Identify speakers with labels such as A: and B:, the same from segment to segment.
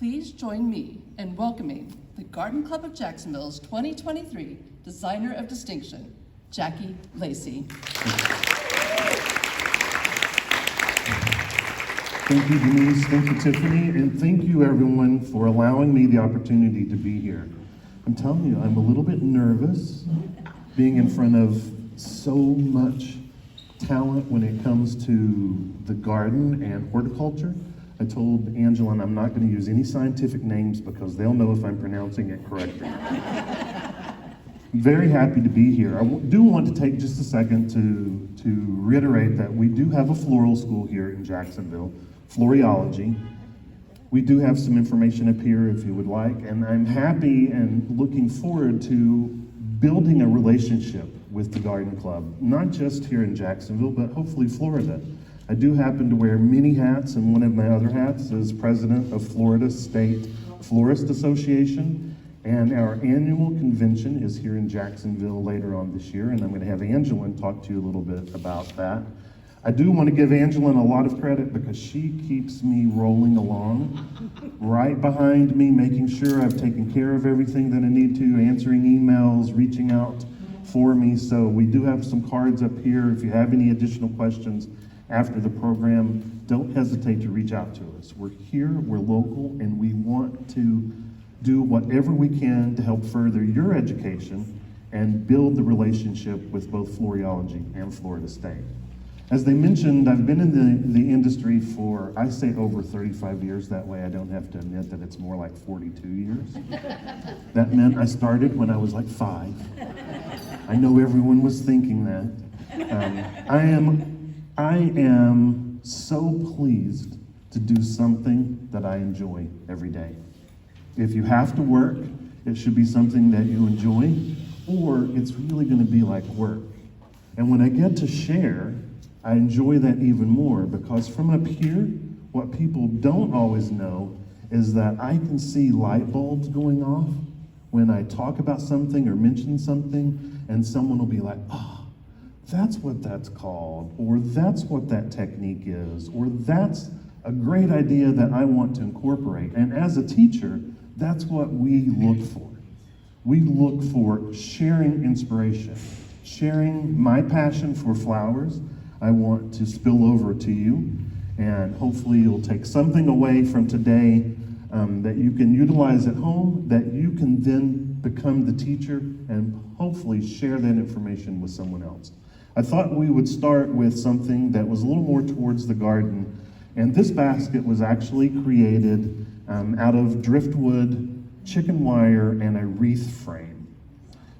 A: Please join me in welcoming the Garden Club of Jacksonville's 2023 Designer of Distinction, Jackie Lacey.
B: Thank you, Denise. Thank you, Tiffany. And thank you, everyone, for allowing me the opportunity to be here. I'm telling you, I'm a little bit nervous being in front of so much talent when it comes to the garden and horticulture. I told Angela I'm not going to use any scientific names because they'll know if I'm pronouncing it correctly. I'm very happy to be here. I do want to take just a second to reiterate that we do have a floral school here in Jacksonville, Floriology. We do have some information up here if you would like, and I'm happy and looking forward to building a relationship with the Garden Club, not just here in Jacksonville, but hopefully Florida. I do happen to wear many hats, and one of my other hats is president of Florida State Florist Association, and our annual convention is here in Jacksonville later on this year, and I'm going to have Angelin talk to you a little bit about that. I do want to give Angelin a lot of credit because she keeps me rolling along right behind me, making sure I've taken care of everything that I need to, answering emails, reaching out for me. So we do have some cards up here. If you have any additional questions after the program, don't hesitate to reach out to us. We're here, we're local, and we want to do whatever we can to help further your education and build the relationship with both Floriology and Florida State. As they mentioned, I've been in the industry for, I say over 35 years. That way I don't have to admit that it's more like 42 years. That meant I started when I was like 5. I know everyone was thinking that. I am so pleased to do something that I enjoy every day. If you have to work, it should be something that you enjoy, or it's really going to be like work. And when I get to share, I enjoy that even more, because from up here, what people don't always know is that I can see light bulbs going off when I talk about something or mention something, and someone will be like, oh, that's what that's called, or that's what that technique is, or that's a great idea that I want to incorporate. And as a teacher, that's what we look for. We look for sharing inspiration, sharing my passion for flowers. I want to spill over to you, and hopefully you'll take something away from today that you can utilize at home, that you can then become the teacher and hopefully share that information with someone else. I thought we would start with something that was a little more towards the garden, and this basket was actually created out of driftwood, chicken wire, and a wreath frame.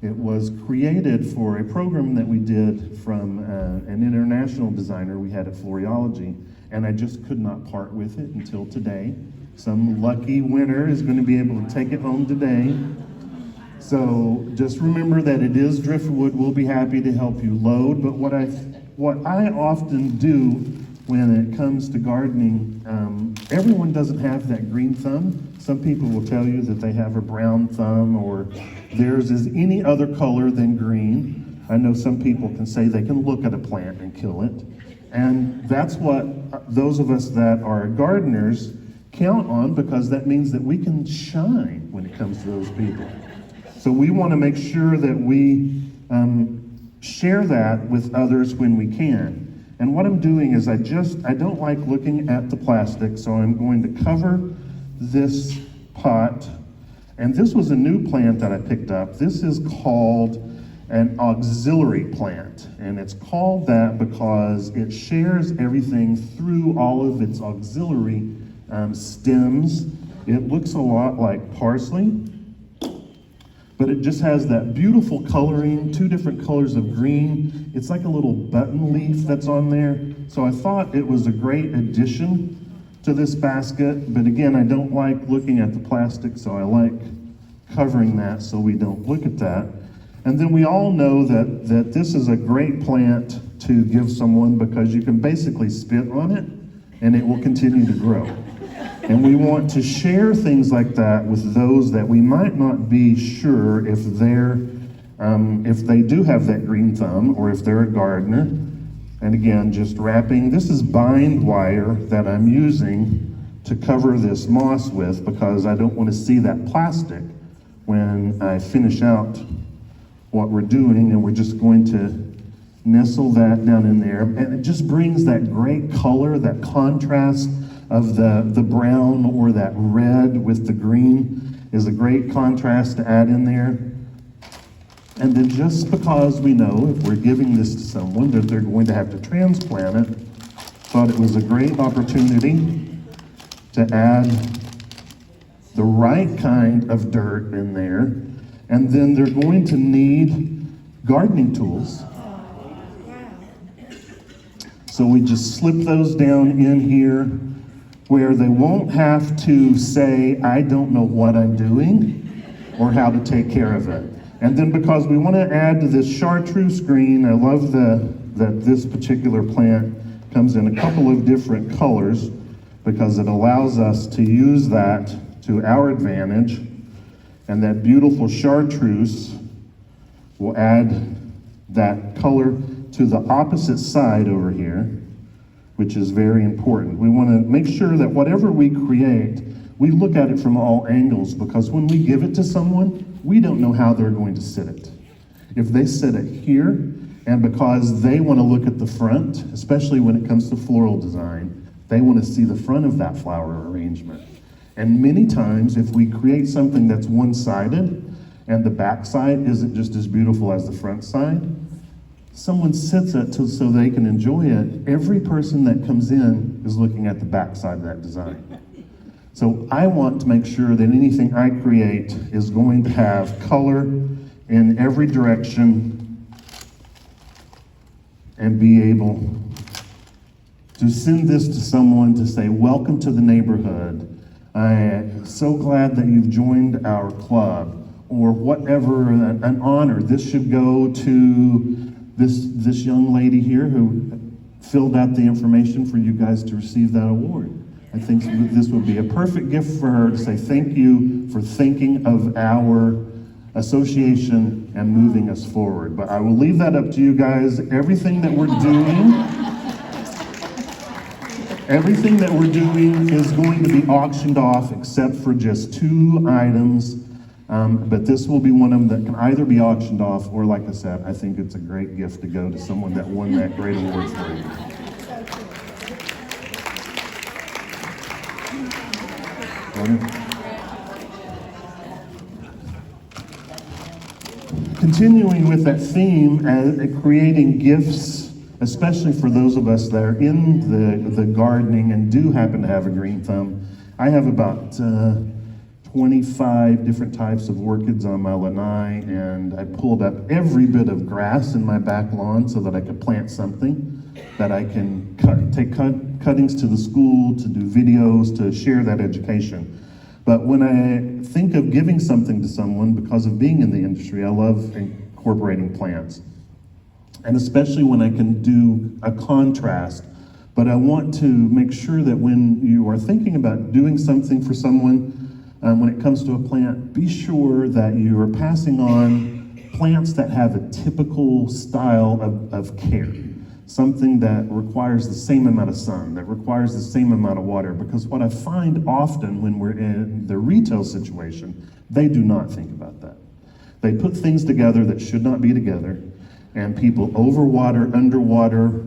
B: It was created for a program that we did from an international designer we had at Floriology, and I just could not part with it until today. Some lucky winner is going to be able to take it home today. So just remember that it is driftwood. We'll be happy to help you load, but what I often do when it comes to gardening, everyone doesn't have that green thumb. Some people will tell you that they have a brown thumb, or theirs is any other color than green. I know some people can say they can look at a plant and kill it. And that's what those of us that are gardeners count on, because that means that we can shine when it comes to those people. So we want to make sure that we share that with others when we can. And what I'm doing is I don't like looking at the plastic, so I'm going to cover this pot. And this was a new plant that I picked up. This is called an auxiliary plant. And it's called that because it shares everything through all of its auxiliary stems. It looks a lot like parsley, but it just has that beautiful coloring, 2 different colors of green. It's like a little button leaf that's on there. So I thought it was a great addition to this basket, but again, I don't like looking at the plastic, so I like covering that so we don't look at that. And then we all know that this is a great plant to give someone, because you can basically spit on it and it will continue to grow. And we want to share things like that with those that we might not be sure if they do have that green thumb, or if they're a gardener. And again, just wrapping, this is bind wire that I'm using to cover this moss with because I don't want to see that plastic when I finish out what we're doing, and we're just going to nestle that down in there. And it just brings that great color, that contrast of the brown or that red with the green is a great contrast to add in there. And then just because we know if we're giving this to someone that they're going to have to transplant it, thought it was a great opportunity to add the right kind of dirt in there. And then they're going to need gardening tools. So we just slip those down in here where they won't have to say, I don't know what I'm doing or how to take care of it. And then because we want to add to this chartreuse green, I love that this particular plant comes in a couple of different colors because it allows us to use that to our advantage. And that beautiful chartreuse will add that color to the opposite side over here, which is very important. We want to make sure that whatever we create, we look at it from all angles, because when we give it to someone, we don't know how they're going to sit it. If they sit it here, and because they want to look at the front, especially when it comes to floral design, they want to see the front of that flower arrangement. And many times, if we create something that's one-sided, and the back side isn't just as beautiful as the front side, someone sits it so they can enjoy it. Every person that comes in is looking at the back side of that design. So I want to make sure that anything I create is going to have color in every direction and be able to send this to someone to say, welcome to the neighborhood. I am so glad that you've joined our club, or whatever, an honor. This should go to this young lady here who filled out the information for you guys to receive that award. I think this would be a perfect gift for her to say thank you for thinking of our association and moving us forward. But I will leave that up to you guys. Everything that we're doing is going to be auctioned off except for just 2 items. But this will be one of them that can either be auctioned off, or like I said, I think it's a great gift to go to someone that won that great award for you. Continuing with that theme, creating gifts, especially for those of us that are in the gardening and do happen to have a green thumb. I have about 25 different types of orchids on my lanai, and I pulled up every bit of grass in my back lawn so that I could plant something that I can take cuttings to the school, to do videos, to share that education. But when I think of giving something to someone, because of being in the industry, I love incorporating plants. And especially when I can do a contrast. But I want to make sure that when you are thinking about doing something for someone, when it comes to a plant, be sure that you are passing on plants that have a typical style of care. Something that requires the same amount of sun, that requires the same amount of water. Because what I find often when we're in the retail situation, they do not think about that. They put things together that should not be together, and people overwater, underwater,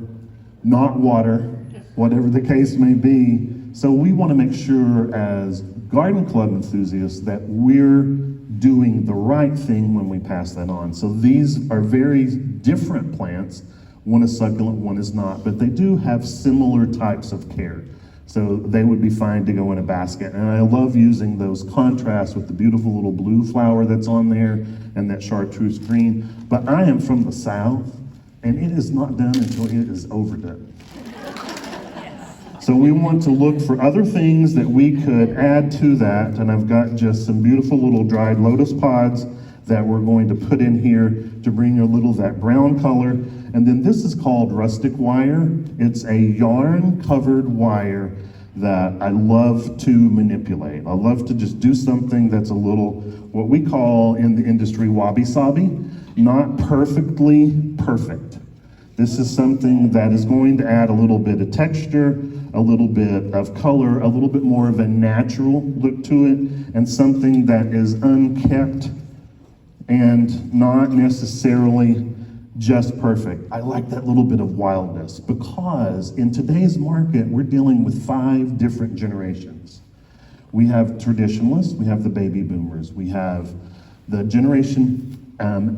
B: not water, whatever the case may be. So we want to make sure as garden club enthusiasts that we're doing the right thing when we pass that on. So these are very different plants. One is succulent, one is not, but they do have similar types of care. So they would be fine to go in a basket. And I love using those contrasts with the beautiful little blue flower that's on there and that chartreuse green. But I am from the South, and it is not done until it is overdone. So we want to look for other things that we could add to that, and I've got just some beautiful little dried lotus pods that we're going to put in here to bring a little that brown color. And then this is called rustic wire. It's a yarn-covered wire that I love to manipulate. I love to just do something that's a little, what we call in the industry, wabi-sabi, not perfectly perfect. This is something that is going to add a little bit of texture, a little bit of color, a little bit more of a natural look to it, and something that is unkept and not necessarily just perfect. I like that little bit of wildness because in today's market, we're dealing with 5 different generations. We have traditionalists, we have the baby boomers, we have the Generation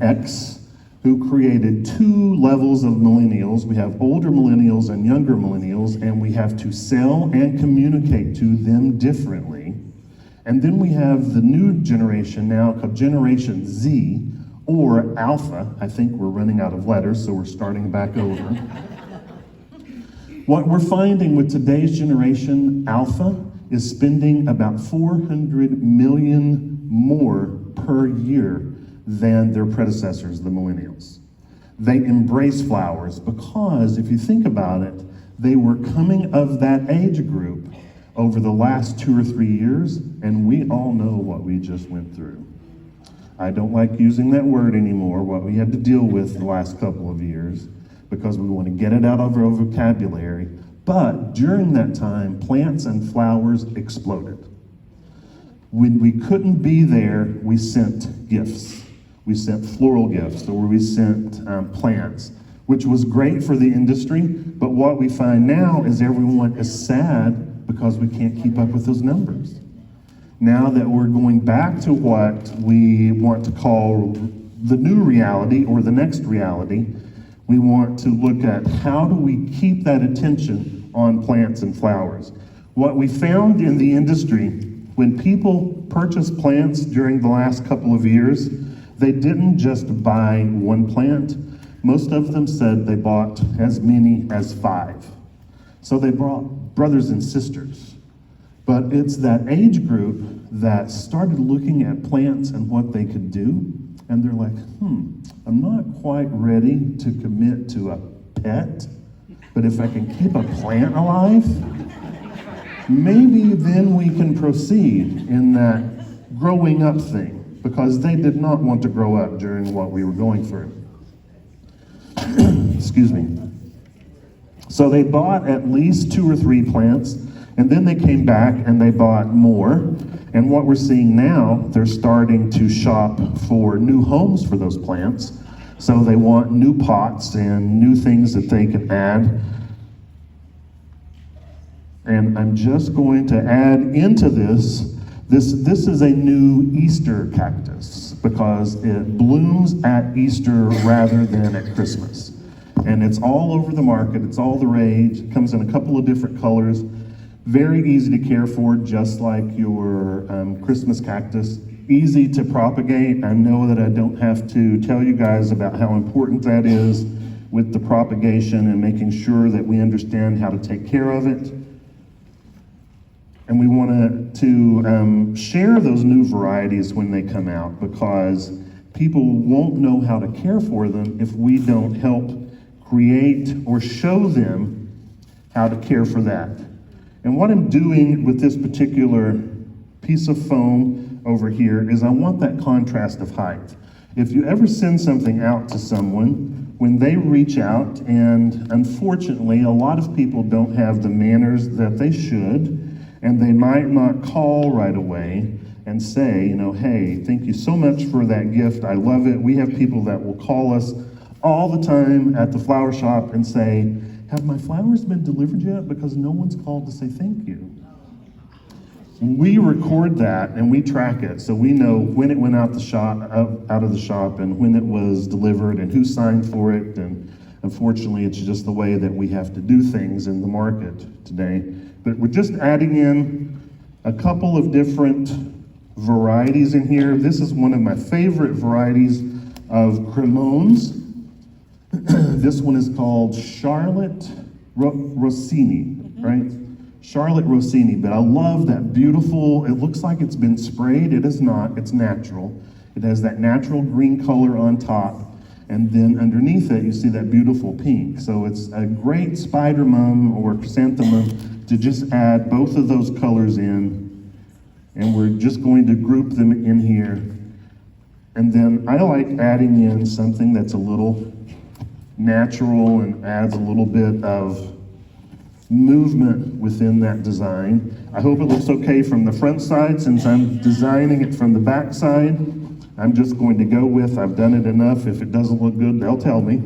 B: X, who created 2 levels of millennials. We have older millennials and younger millennials, and we have to sell and communicate to them differently. And then we have the new generation now called Generation Z, or Alpha. I think we're running out of letters, so we're starting back over. What we're finding with today's generation, Alpha, is spending about 400 million more per year than their predecessors, the millennials. They embrace flowers because if you think about it, they were coming of that age group over the last 2 or 3 years, and we all know what we just went through. I don't like using that word anymore, what we had to deal with the last couple of years, because we want to get it out of our vocabulary. But during that time, plants and flowers exploded. When we couldn't be there, we sent gifts. We sent floral gifts, or we sent plants, which was great for the industry. But what we find now is everyone is sad because we can't keep up with those numbers. Now that we're going back to what we want to call the new reality or the next reality, we want to look at how do we keep that attention on plants and flowers. What we found in the industry, when people purchased plants during the last couple of years, they didn't just buy one plant. Most of them said they bought as many as 5. So they brought brothers and sisters. But it's that age group that started looking at plants and what they could do, and they're like, I'm not quite ready to commit to a pet, but if I can keep a plant alive, maybe then we can proceed in that growing up thing, because they did not want to grow up during what we were going through. Excuse me. So they bought at least 2 or 3 plants, and then they came back and they bought more. And what we're seeing now, they're starting to shop for new homes for those plants. So they want new pots and new things that they can add. And I'm just going to add into this is a new Easter cactus because it blooms at Easter rather than at Christmas. And it's all over the market, it's all the rage, it comes in a couple of different colors. Very easy to care for, just like your Christmas cactus. Easy to propagate. I know that I don't have to tell you guys about how important that is with the propagation and making sure that we understand how to take care of it. And we want to share those new varieties when they come out, because people won't know how to care for them if we don't help create or show them how to care for that. And what I'm doing with this particular piece of foam over here is I want that contrast of height. If you ever send something out to someone, when they reach out, and unfortunately a lot of people don't have the manners that they should, and they might not call right away and say, hey, thank you so much for that gift, I love it. We have people that will call us all the time at the flower shop and say, have my flowers been delivered yet? Because no one's called to say thank you. We record that and we track it, so we know when it went out of the shop and when it was delivered and who signed for it. And unfortunately, it's just the way that we have to do things in the market today. But we're just adding in a couple of different varieties in here. This is one of my favorite varieties of cremones. This one is called Charlotte Rossini, right? Charlotte Rossini, but I love that beautiful, it looks like it's been sprayed. It is not, it's natural. It has that natural green color on top, and then underneath it you see that beautiful pink. So it's a great spider mum or chrysanthemum to just add both of those colors in, and we're just going to group them in here. And then I like adding in something that's a little natural and adds a little bit of movement within that design. I hope it looks okay from the front side. Since I'm designing it from the back side, I'm just going to go with, I've done it enough. If it doesn't look good, they'll tell me.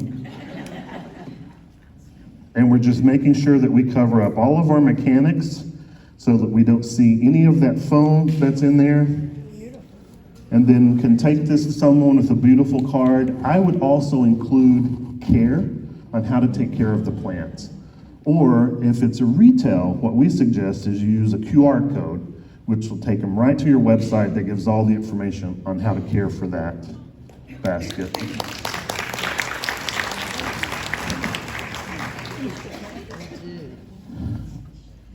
B: And we're just making sure that we cover up all of our mechanics so that we don't see any of that foam that's in there. And then can take this to someone with a beautiful card. I would also include care on how to take care of the plants. Or if it's a retail, what we suggest is you use a QR code, which will take them right to your website that gives all the information on how to care for that basket.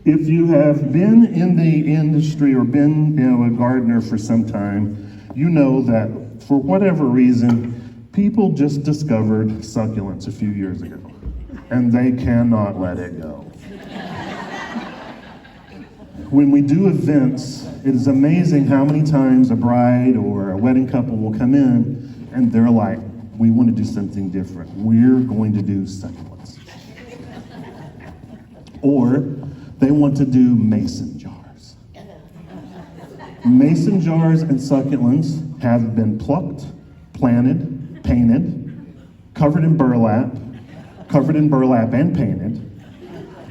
B: If you have been in the industry or been, a gardener for some time, you know that for whatever reason, people just discovered succulents a few years ago, and they cannot let it go. When we do events, it is amazing how many times a bride or a wedding couple will come in and they're like, we want to do something different. We're going to do succulents. Or they want to do mason jars. Mason jars and succulents have been plucked, planted, painted, covered in burlap and painted,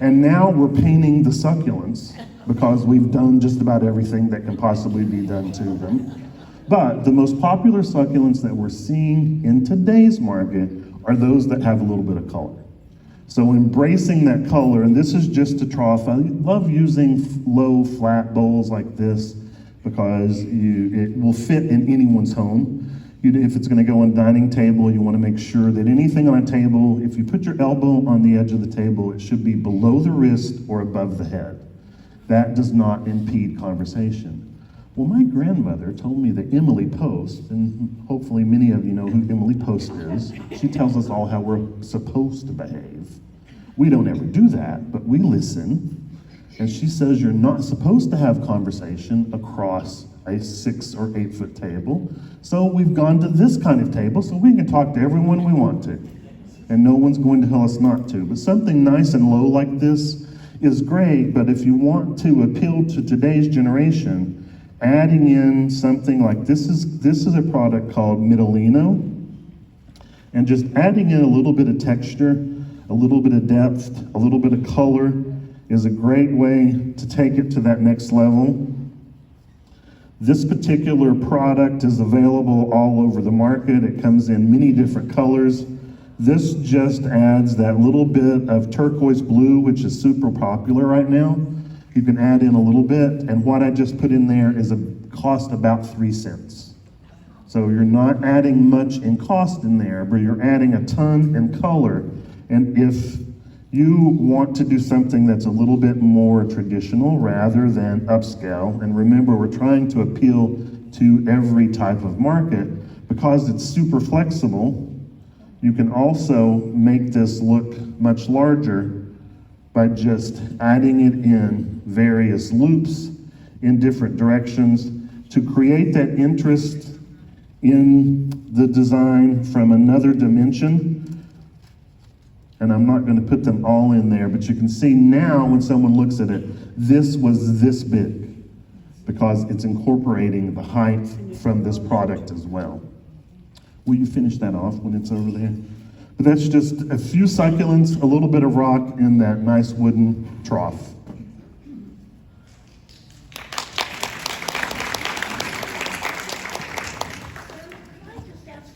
B: and now we're painting the succulents because we've done just about everything that can possibly be done to them. But the most popular succulents that we're seeing in today's market are those that have a little bit of color. So embracing that color, and this is just a trough. I love using low, flat bowls like this because it will fit in anyone's home. If it's going to go on a dining table, you want to make sure that anything on a table, if you put your elbow on the edge of the table, it should be below the wrist or above the head. That does not impede conversation. Well, my grandmother told me that Emily Post, and hopefully many of you know who Emily Post is, she tells us all how we're supposed to behave. We don't ever do that, but we listen. And she says you're not supposed to have conversation across a 6 or 8 foot table. So we've gone to this kind of table so we can talk to everyone we want to. And no one's going to tell us not to. But something nice and low like this is great, but if you want to appeal to today's generation, adding in something like this is a product called Midolino, and just adding in a little bit of texture, a little bit of depth, a little bit of color is a great way to take it to that next level. This particular product is available all over the market. It comes in many different colors. This just adds that little bit of turquoise blue, which is super popular right now. You can add in a little bit, and what I just put in there is cost about 3 cents. So you're not adding much in cost in there, but you're adding a ton in color. And if you want to do something that's a little bit more traditional rather than upscale, and remember, we're trying to appeal to every type of market, because it's super flexible, you can also make this look much larger by just adding it in various loops in different directions to create that interest in the design from another dimension. And I'm not going to put them all in there, but you can see now when someone looks at it, this was this big because it's incorporating the height from this product as well. Will you finish that off when it's over there? But that's just a few succulents, a little bit of rock in that nice wooden trough.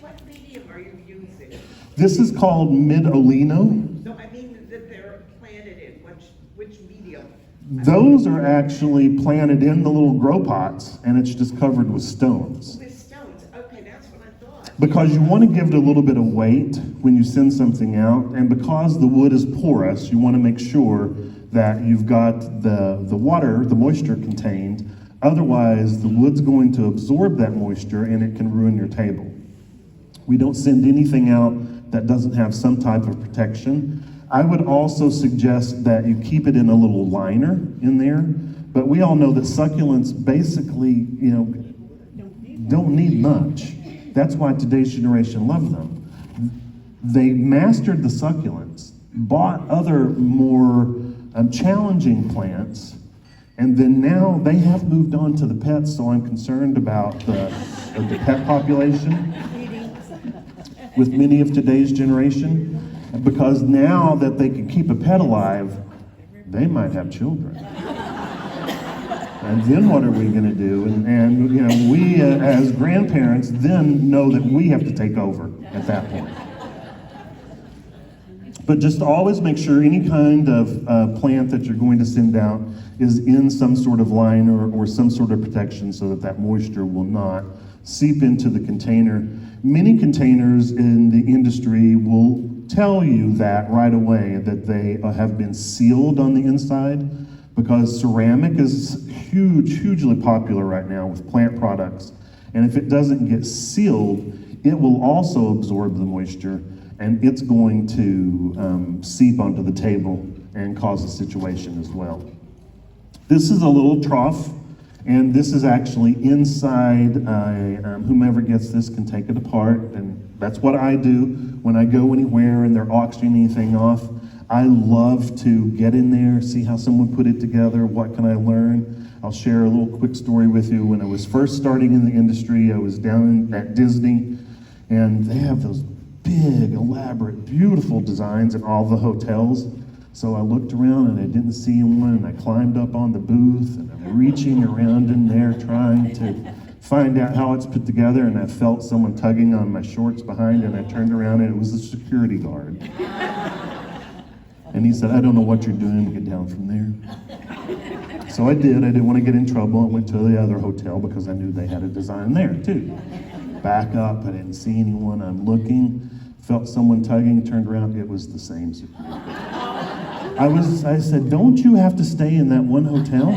C: What medium are you using?
B: This is called Midolino.
C: No, I mean that they're planted in, which medium?
B: Those are actually planted in the little grow pots, and it's just covered with stones.
C: With stones, okay, that's what I thought.
B: Because you want to give it a little bit of weight when you send something out, and because the wood is porous, you want to make sure that you've got the water, the moisture contained. Otherwise, the wood's going to absorb that moisture and it can ruin your table. We don't send anything out that doesn't have some type of protection. I would also suggest that you keep it in a little liner in there, but we all know that succulents basically, don't need much. That's why today's generation love them. They mastered the succulents, bought other more challenging plants. And then now they have moved on to the pets, so I'm concerned about the pet population with many of today's generation. Because now that they can keep a pet alive, they might have children. And then what are we going to do? And you know, we as grandparents then know that we have to take over at that point. But just always make sure any kind of plant that you're going to send out is in some sort of liner or some sort of protection so that that moisture will not seep into the container. Many containers in the industry will tell you that right away, that they have been sealed on the inside, because ceramic is hugely popular right now with plant products. And if it doesn't get sealed, it will also absorb the moisture, and it's going to seep onto the table and cause a situation as well. This is a little trough, and this is actually inside. Whomever gets this can take it apart, and that's what I do when I go anywhere and they're auctioning anything off. I love to get in there, see how someone put it together, what can I learn. I'll share a little quick story with you. When I was first starting in the industry, I was down at Disney, and they have those big, elaborate, beautiful designs in all the hotels. So I looked around and I didn't see one, and I climbed up on the booth, and I'm reaching around in there trying to find out how it's put together, and I felt someone tugging on my shorts behind, and I turned around and it was the security guard. And he said, "I don't know what you're doing to get down from there." So I did. I didn't want to get in trouble. I went to the other hotel because I knew they had a design there too. Back up, I didn't see anyone. I'm looking, felt someone tugging, turned around, it was the same security guard. I said, "Don't you have to stay in that one hotel?"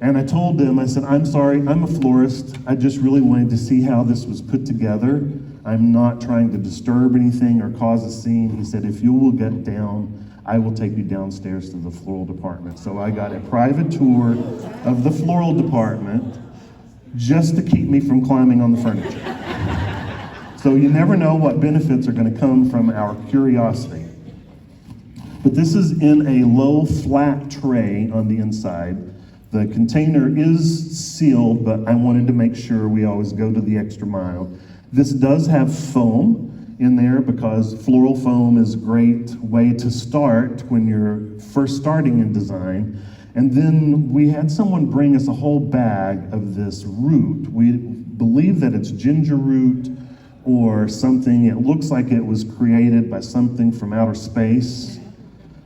B: And I told them, I said, "I'm sorry, I'm a florist. I just really wanted to see how this was put together. I'm not trying to disturb anything or cause a scene." He said, "If you will get down, I will take you downstairs to the floral department." So I got a private tour of the floral department just to keep me from climbing on the furniture. So you never know what benefits are going to come from our curiosity. But this is in a low flat tray on the inside. The container is sealed, but I wanted to make sure we always go to the extra mile. This does have foam in there because floral foam is a great way to start when you're first starting in design. And then we had someone bring us a whole bag of this root. We believe that it's ginger root or something. It looks like it was created by something from outer space.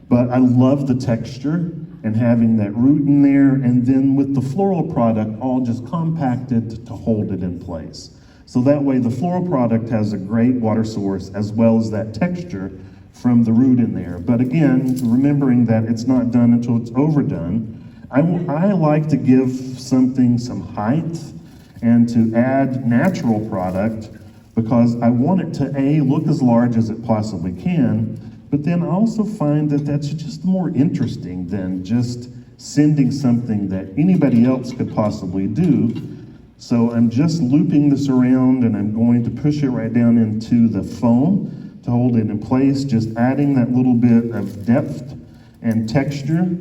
B: But I love the texture and having that root in there, and then with the floral product all just compacted to hold it in place. So that way the floral product has a great water source as well as that texture from the root in there. But again, remembering that it's not done until it's overdone, I like to give something some height and to add natural product because I want it to A, look as large as it possibly can, but then I also find that that's just more interesting than just sending something that anybody else could possibly do. So I'm just looping this around, and I'm going to push it right down into the foam to hold it in place, just adding that little bit of depth and texture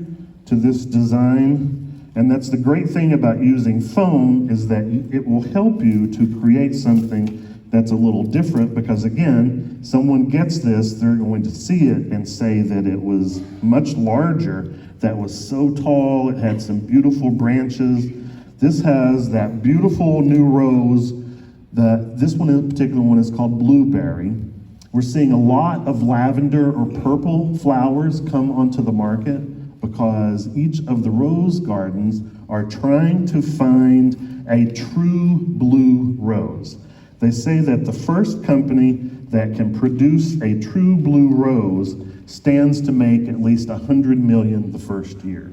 B: to this design. And that's the great thing about using foam, is that it will help you to create something that's a little different, because again, someone gets this, they're going to see it and say that it was much larger, that was so tall, it had some beautiful branches. This has that beautiful new rose. This one in particular one is called blueberry. We're seeing a lot of lavender or purple flowers come onto the market because each of the rose gardens are trying to find a true blue rose. They say that the first company that can produce a true blue rose stands to make at least 100 million the first year.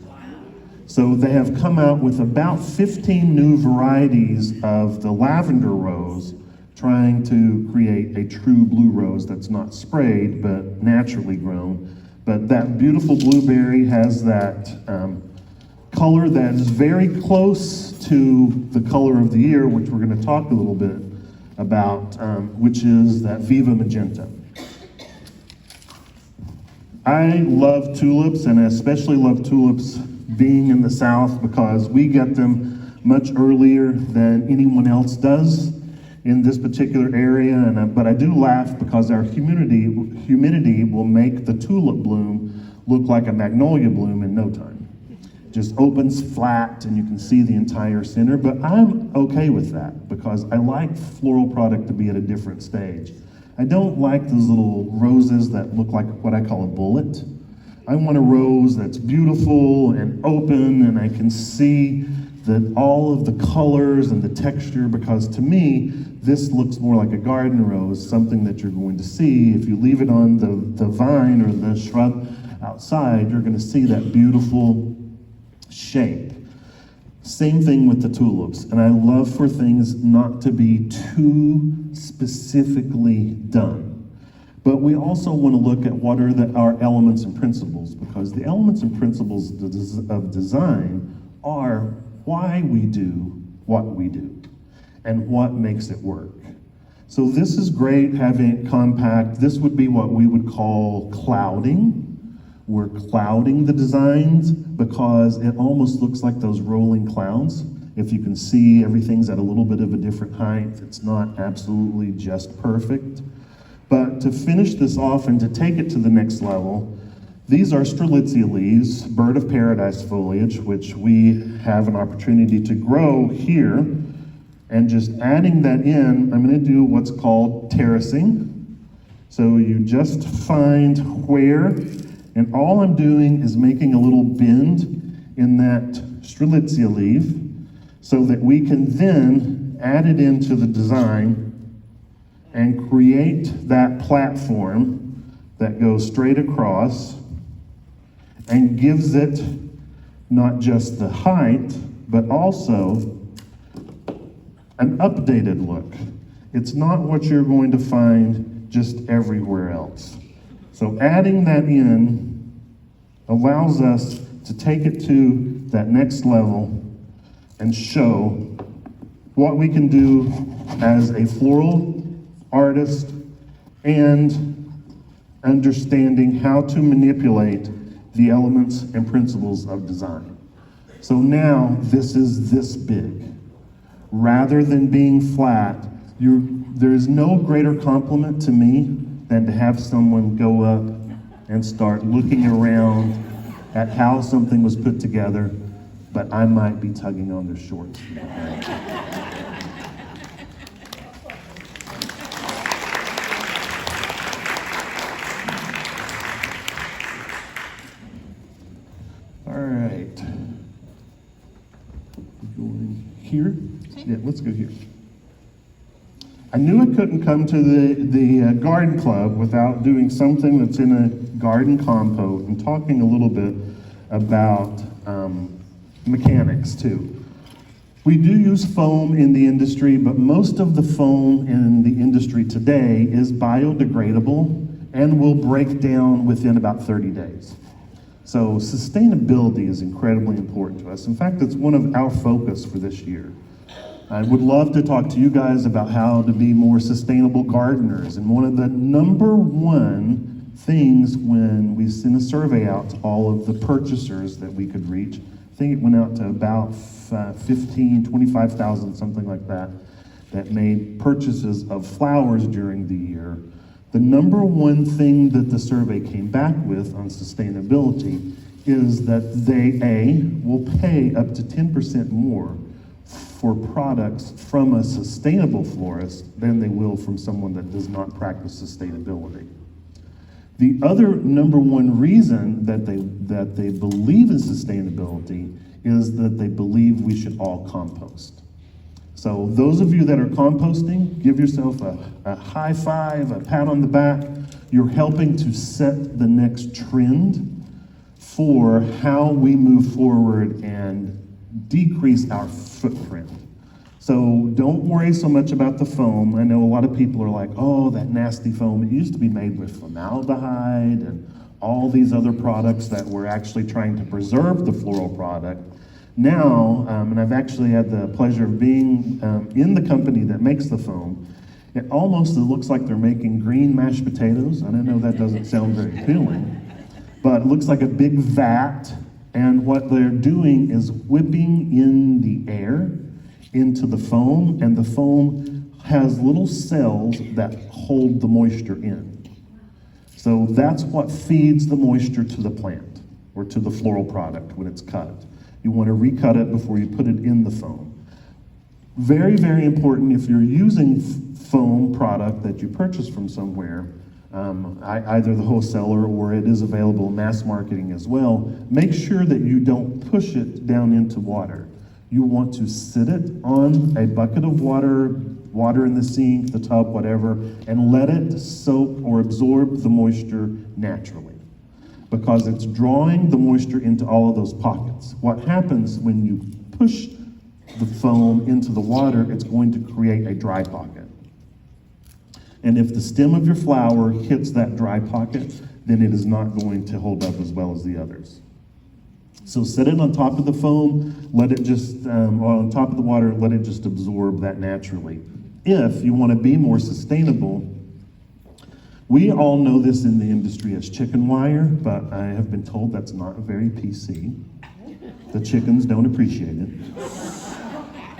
B: So they have come out with about 15 new varieties of the lavender rose, trying to create a true blue rose that's not sprayed, but naturally grown. But that beautiful blueberry has that color that is very close to the color of the year, which we're going to talk a little bit about, which is that Viva Magenta. I love tulips, and I especially love tulips being in the South because we get them much earlier than anyone else does in this particular area. But I do laugh because our humidity will make the tulip bloom look like a magnolia bloom in no time. Just opens flat and you can see the entire center, but I'm okay with that because I like floral product to be at a different stage. I don't like those little roses that look like what I call a bullet. I want a rose that's beautiful and open, and I can see that all of the colors and the texture, because to me, this looks more like a garden rose, something that you're going to see. If you leave it on the vine or the shrub outside, you're going to see that beautiful shape. Same thing with the tulips, and I love for things not to be too specifically done. But we also want to look at what are our elements and principles, because the elements and principles of design are why we do what we do and what makes it work. So this is great having it compact. This would be what we would call clouding. We're clouding the designs because it almost looks like those rolling clouds. If you can see, everything's at a little bit of a different height. It's not absolutely just perfect. But to finish this off and to take it to the next level, these are strelitzia leaves, bird of paradise foliage, which we have an opportunity to grow here. And just adding that in, I'm going to do what's called terracing. So you just find where, and all I'm doing is making a little bend in that strelitzia leaf so that we can then add it into the design and create that platform that goes straight across and gives it not just the height, but also an updated look. It's not what you're going to find just everywhere else. So adding that in allows us to take it to that next level and show what we can do as a floral artist and understanding how to manipulate the elements and principles of design. So now this is this big. Rather than being flat, there's no greater compliment to me than to have someone go up and start looking around at how something was put together, but I might be tugging on their shorts. All right. Going here? Yeah, let's go here. I knew I couldn't come to the garden club without doing something that's in a garden compote and talking a little bit about mechanics too. We do use foam in the industry, but most of the foam in the industry today is biodegradable and will break down within about 30 days. So sustainability is incredibly important to us. In fact, it's one of our focus for this year. I would love to talk to you guys about how to be more sustainable gardeners. And one of the number one things when we sent a survey out to all of the purchasers that we could reach, I think it went out to about 25,000, something like that, that made purchases of flowers during the year. The number one thing that the survey came back with on sustainability is that they, A, will pay up to 10% more for products from a sustainable florist than they will from someone that does not practice sustainability. The other number one reason that they believe in sustainability is that they believe we should all compost. So those of you that are composting, give yourself a high five, a pat on the back. You're helping to set the next trend for how we move forward and decrease our footprint. So don't worry so much about the foam. I know a lot of people are like, oh, that nasty foam. It used to be made with formaldehyde and all these other products that were actually trying to preserve the floral product. Now, and I've actually had the pleasure of being in the company that makes the foam, it looks like they're making green mashed potatoes. I don't know, that doesn't sound very appealing. but it looks like a big vat, and what they're doing is whipping in the air into the foam, and the foam has little cells that hold the moisture in. So that's what feeds the moisture to the plant or to the floral product when it's cut. You want to recut it before you put it in the foam. Very, very important if you're using foam product that you purchase from somewhere, either the wholesaler or it is available in mass marketing as well, make sure that you don't push it down into water. You want to sit it on a bucket of water, water in the sink, the tub, whatever, and let it soak or absorb the moisture naturally, because it's drawing the moisture into all of those pockets. What happens when you push the foam into the water, it's going to create a dry pocket. And if the stem of your flower hits that dry pocket, then it is not going to hold up as well as the others. So set it on top of the foam, let it just, or on top of the water, let it just absorb that naturally. If you want to be more sustainable, we all know this in the industry as chicken wire, but I have been told that's not very PC. The chickens don't appreciate it.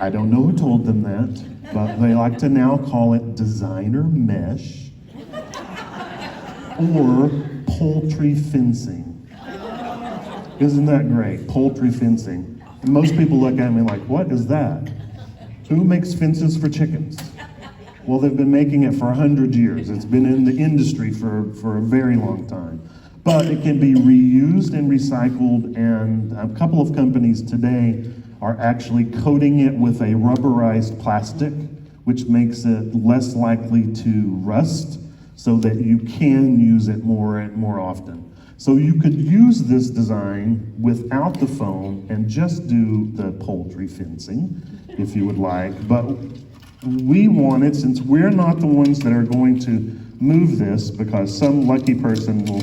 B: I don't know who told them that, but they like to now call it designer mesh or poultry fencing. Isn't that great? Poultry fencing. And most people look at me like, what is that? Who makes fences for chickens? Well, they've been making it for 100 years. It's been in the industry for a very long time. But it can be reused and recycled, and a couple of companies today are actually coating it with a rubberized plastic, which makes it less likely to rust, so that you can use it more and more often. So you could use this design without the foam and just do the poultry fencing, if you would like. But we want it, since we're not the ones that are going to move this, because some lucky person will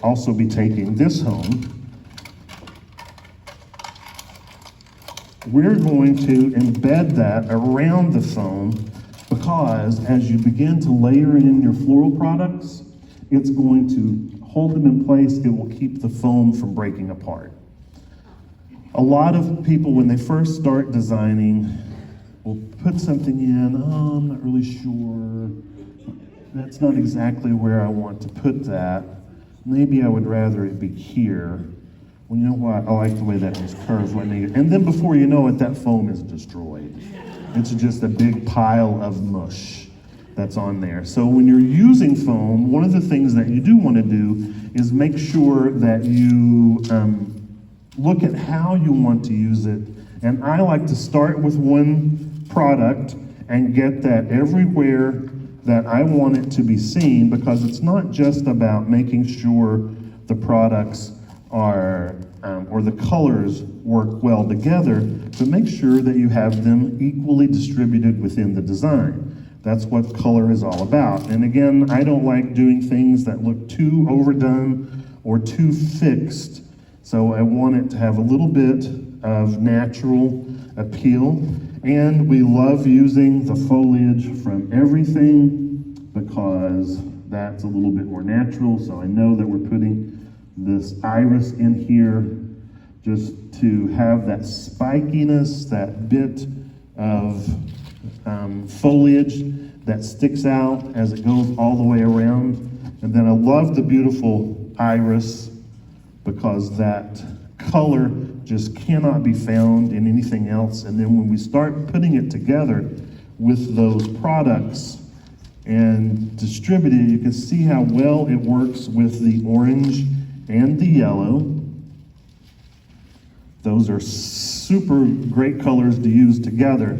B: also be taking this home, we're going to embed that around the foam, because as you begin to layer it in your floral products, it's going to hold them in place. It will keep the foam from breaking apart. A lot of people, when they first start designing, will put something in, oh, I'm not really sure. That's not exactly where I want to put that. Maybe I would rather it be here. Well, you know what? I like the way that is curved. And then before you know it, that foam is destroyed. It's just a big pile of mush that's on there. So when you're using foam, one of the things that you do want to do is make sure that you look at how you want to use it. And I like to start with one product and get that everywhere that I want it to be seen, because it's not just about making sure the products are, or the colors work well together, but make sure that you have them equally distributed within the design. That's what color is all about. And again, I don't like doing things that look too overdone or too fixed. So I want it to have a little bit of natural appeal. And we love using the foliage from everything, because that's a little bit more natural. So I know that we're putting this iris in here just to have that spikiness, that bit of foliage that sticks out as it goes all the way around. And then I love the beautiful iris, because that color just cannot be found in anything else. And then when we start putting it together with those products and distribute it, you can see how well it works with the orange and the yellow. Those are super great colors to use together,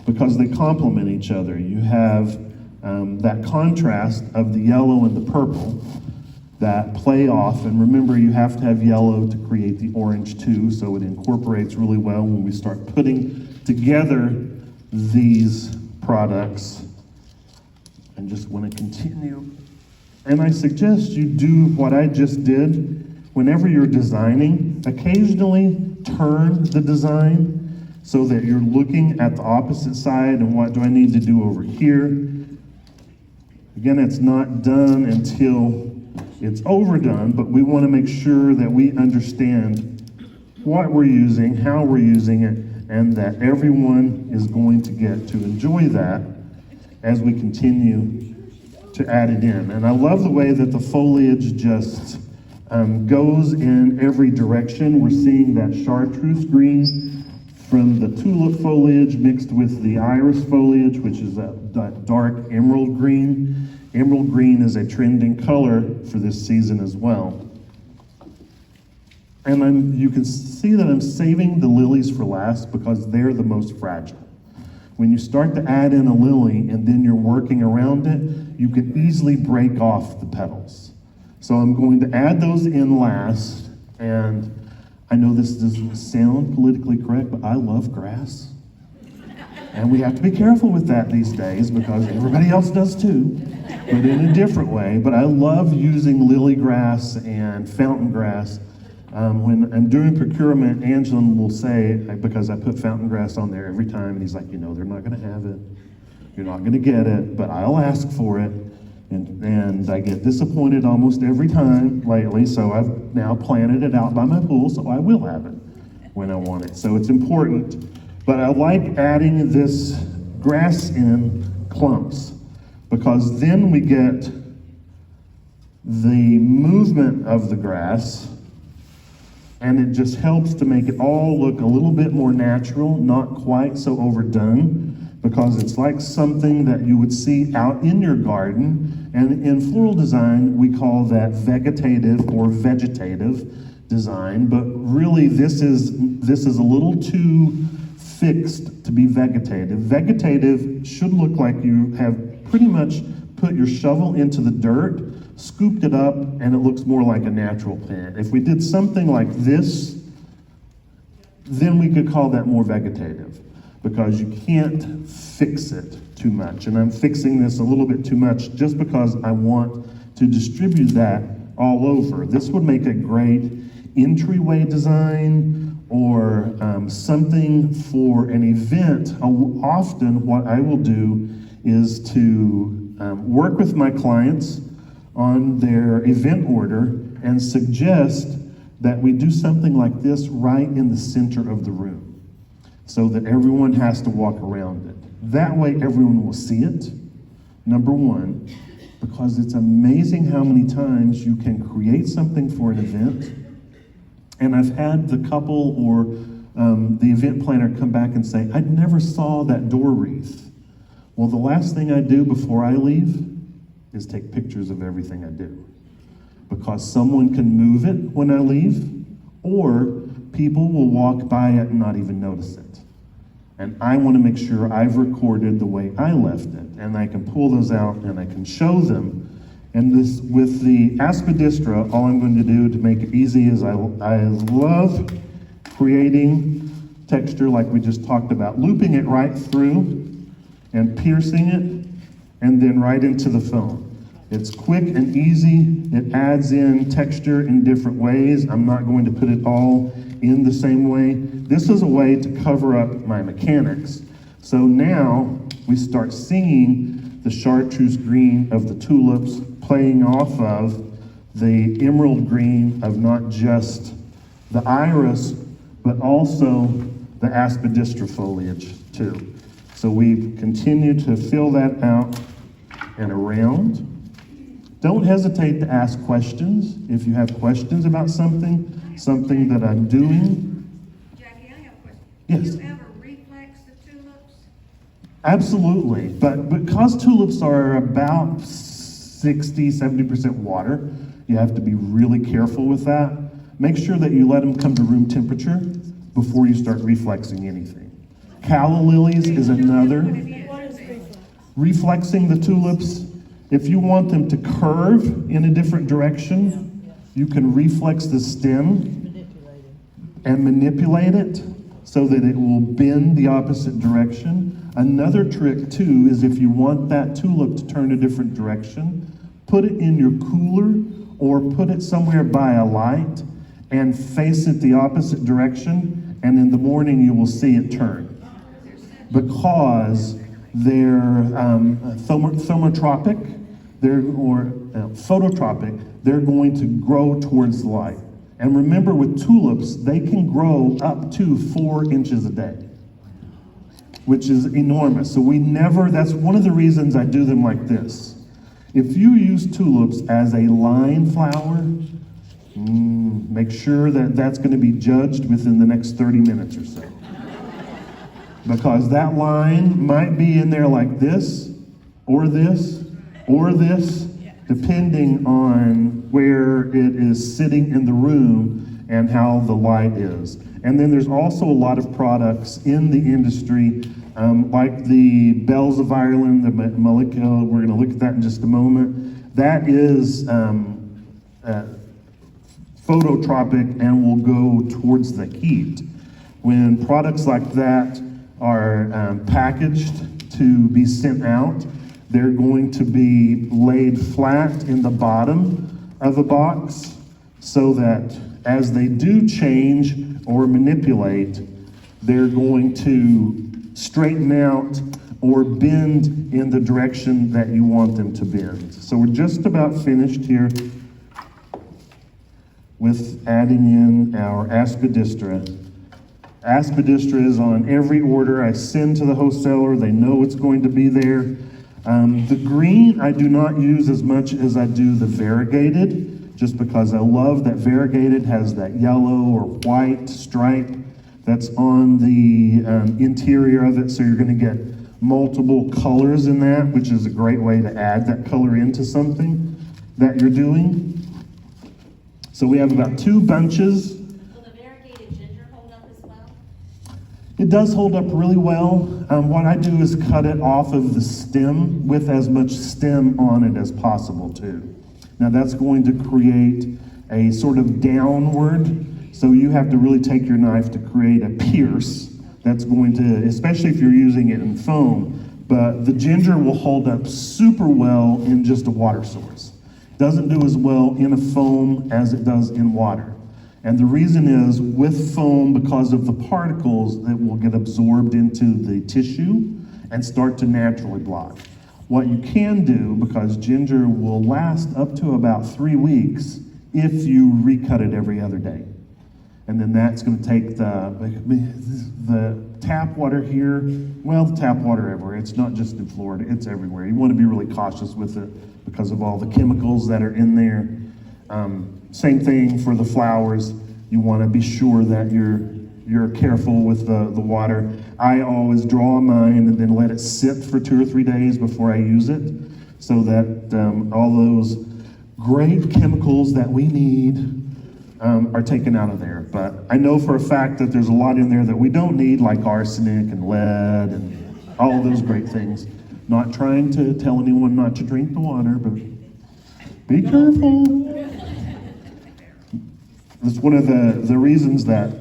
B: because they complement each other. You have that contrast of the yellow and the purple that play off, and remember, you have to have yellow to create the orange too, so it incorporates really well when we start putting together these products. And just want to continue. And I suggest you do what I just did. Whenever you're designing, occasionally turn the design so that you're looking at the opposite side, and what do I need to do over here? Again, it's not done until It's overdone, but we want to make sure that we understand what we're using, how we're using it, and that everyone is going to get to enjoy that as we continue to add it in. And I love the way that the foliage just goes in every direction. We're seeing that chartreuse green from the tulip foliage mixed with the iris foliage, which is that dark emerald green. Emerald green is a trending color for this season as well. And you can see that I'm saving the lilies for last because they're the most fragile. When you start to add in a lily and then you're working around it, you can easily break off the petals. So I'm going to add those in last, and I know this doesn't sound politically correct, but I love grass. And we have to be careful with that these days because everybody else does too, but in a different way. But I love using lily grass and fountain grass. When I'm doing procurement, Angela will say, because I put fountain grass on there every time, and he's like, you know, they're not going to have it. You're not going to get it, but I'll ask for it. And I get disappointed almost every time lately, so I've now planted it out by my pool, so I will have it when I want it. So it's important. But I like adding this grass in clumps because then we get the movement of the grass, and it just helps to make it all look a little bit more natural, not quite so overdone, because it's like something that you would see out in your garden. And in floral design, we call that vegetative or vegetative design, but really this is a little too fixed to be vegetative. Vegetative should look like you have pretty much put your shovel into the dirt, scooped it up, and it looks more like a natural plant. If we did something like this, then we could call that more vegetative, because you can't fix it too much. And I'm fixing this a little bit too much just because I want to distribute that all over. This would make a great entryway design or something for an event. Often what I will do is to work with my clients on their event order and suggest that we do something like this right in the center of the room, so that everyone has to walk around it. That way everyone will see it, number one, because it's amazing how many times you can create something for an event. And I've had the couple or the event planner come back and say, I never saw that door wreath. Well, the last thing I do before I leave is take pictures of everything I do, because someone can move it when I leave, or people will walk by it and not even notice it. And I want to make sure I've recorded the way I left it, and I can pull those out and I can show them. And this, with the aspidistra, all I'm going to do to make it easy is I love creating texture like we just talked about, looping it right through and piercing it, and then right into the foam. It's quick and easy. It adds in texture in different ways. I'm not going to put it all in the same way. This is a way to cover up my mechanics. So now we start seeing the chartreuse green of the tulips playing off of the emerald green of not just the iris, but also the aspidistra foliage too. So we continue to fill that out and around. Don't hesitate to ask questions. If you have questions about something that I'm doing.
D: Jackie, I have a question.
B: Yes.
D: Do you ever reflex the tulips?
B: Absolutely, but because tulips are about 60, 70% water, you have to be really careful with that. Make sure that you let them come to room temperature before you start reflexing anything. Calla lilies is another. Reflexing the tulips, if you want them to curve in a different direction, you can reflex the stem and manipulate it so that it will bend the opposite direction. Another trick too is if you want that tulip to turn a different direction, put it in your cooler or put it somewhere by a light and face it the opposite direction, and in the morning you will see it turn. Because they're thermotropic, or phototropic, they're going to grow towards the light. And remember, with tulips, they can grow up to 4 inches a day, which is enormous. So that's one of the reasons I do them like this. If you use tulips as a line flower, make sure that that's going to be judged within the next 30 minutes or so. Because that line might be in there like this, or this, or this, depending on where it is sitting in the room and how the light is. And then there's also a lot of products in the industry, like the Bells of Ireland, the molecular, we're gonna look at that in just a moment. That is phototropic and will go towards the heat. When products like that are packaged to be sent out, they're going to be laid flat in the bottom of a box so that as they do change or manipulate, they're going to straighten out or bend in the direction that you want them to bend. So we're just about finished here with adding in our aspidistra. Aspidistra is on every order I send to the wholesaler. They know it's going to be there. The green I do not use as much as I do the variegated, just because I love that variegated has that yellow or white stripe that's on the interior of it, so you're going to get multiple colors in that, which is a great way to add that color into something that you're doing. So we have about 2 bunches.
E: Will the variegated ginger hold up as well?
B: It does hold up really well. What I do is cut it off of the stem with as much stem on it as possible too. Now that's going to create a sort of downward, so you have to really take your knife to create a pierce that's going to, especially if you're using it in foam, but the ginger will hold up super well in just a water source. Doesn't do as well in a foam as it does in water. And the reason is, with foam, because of the particles that will get absorbed into the tissue and start to naturally block. What you can do, because ginger will last up to about 3 weeks if you recut it every other day. And then that's going to take the tap water here, well, the tap water everywhere. It's not just in Florida, it's everywhere. You want to be really cautious with it because of all the chemicals that are in there. Same thing for the flowers. You want to be sure that you're careful with the water. I always draw mine and then let it sit for 2 or 3 days before I use it, so that all those great chemicals that we need are taken out of there. But I know for a fact that there's a lot in there that we don't need, like arsenic and lead and all of those great things. Not trying to tell anyone not to drink the water, but be careful. It's one of the reasons that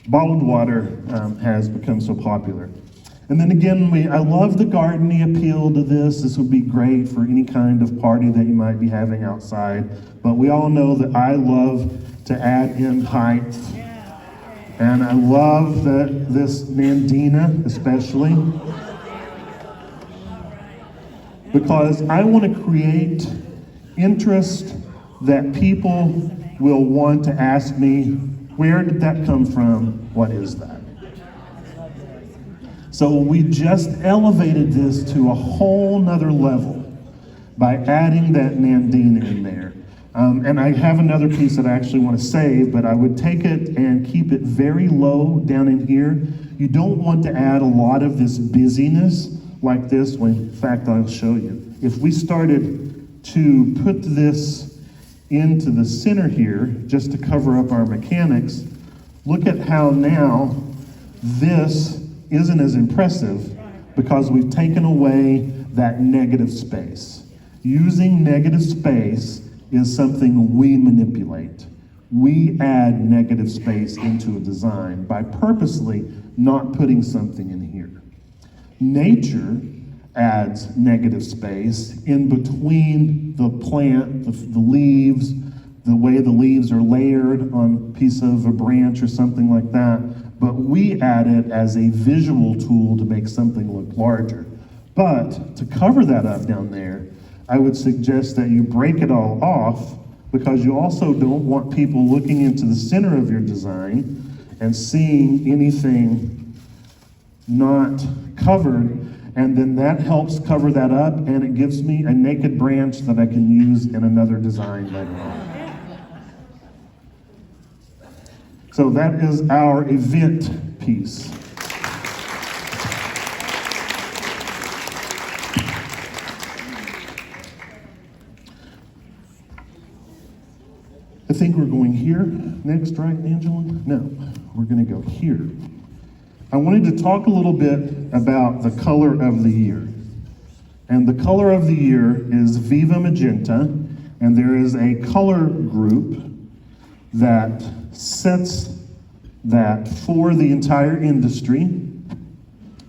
B: bottled water has become so popular. And then again, I love the gardeny appeal to this. This would be great for any kind of party that you might be having outside. But we all know that I love to add in height. And I love this Nandina especially, because I want to create interest that people will want to ask me, where did that come from? What is that? So we just elevated this to a whole nother level by adding that Nandina in there. And I have another piece that I actually want to save, but I would take it and keep it very low down in here. You don't want to add a lot of this busyness like this. When, in fact, I'll show you. If we started to put this into the center here, just to cover up our mechanics, look at how now this isn't as impressive because we've taken away that negative space. Using negative space is something we manipulate. We add negative space into a design by purposely not putting something in here. Nature adds negative space in between the plant, the leaves, the way the leaves are layered on a piece of a branch or something like that. But we add it as a visual tool to make something look larger. But to cover that up down there, I would suggest that you break it all off, because you also don't want people looking into the center of your design and seeing anything not covered, and then that helps cover that up, and it gives me a naked branch that I can use in another design later on. So that is our event piece. I think we're going here next, right, Angela? No, we're going to go here. I wanted to talk a little bit about the color of the year. And the color of the year is Viva Magenta, and there is a color group that sets that for the entire industry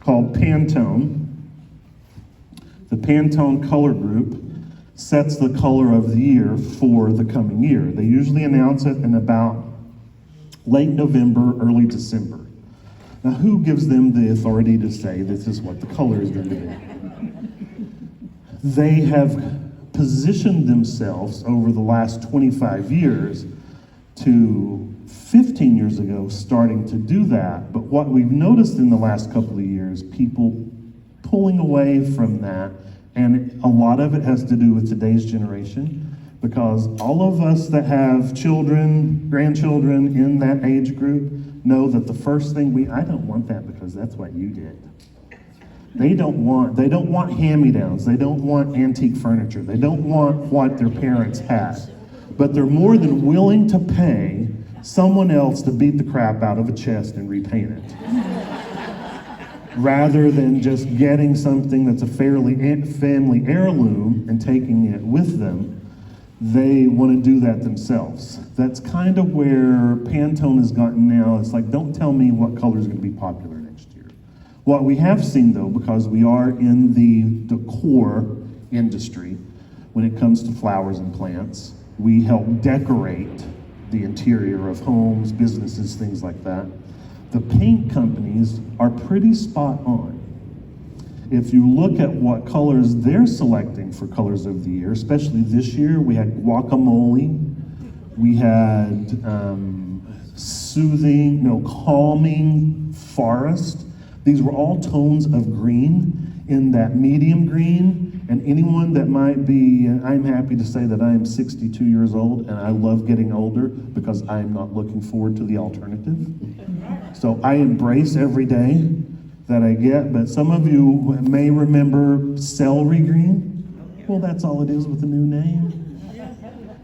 B: called Pantone. The Pantone color group sets the color of the year for the coming year. They usually announce it in about late November, early December. Now, who gives them the authority to say this is what the color is going to be? They have positioned themselves over the last 25 years to 15 years ago starting to do that. But what we've noticed in the last couple of years, people pulling away from that. And a lot of it has to do with today's generation, because all of us that have children, grandchildren in that age group know that the first thing I don't want that because that's what you did. They don't want hand-me-downs. They don't want antique furniture. They don't want what their parents had. But they're more than willing to pay someone else to beat the crap out of a chest and repaint it, rather than just getting something that's a family heirloom and taking it with them. They want to do that themselves. That's kind of where Pantone has gotten now. It's like, don't tell me what color is going to be popular next year. What we have seen, though, because we are in the decor industry, when it comes to flowers and plants, we help decorate the interior of homes, businesses, things like that. The paint companies are pretty spot on. If you look at what colors they're selecting for colors of the year, especially this year, we had guacamole, we had calming forest. These were all tones of green in that medium green. And anyone that might be, I'm happy to say that I am 62 years old and I love getting older because I'm not looking forward to the alternative. So I embrace every day that I get, but some of you may remember celery green. Well, that's all it is with a new name.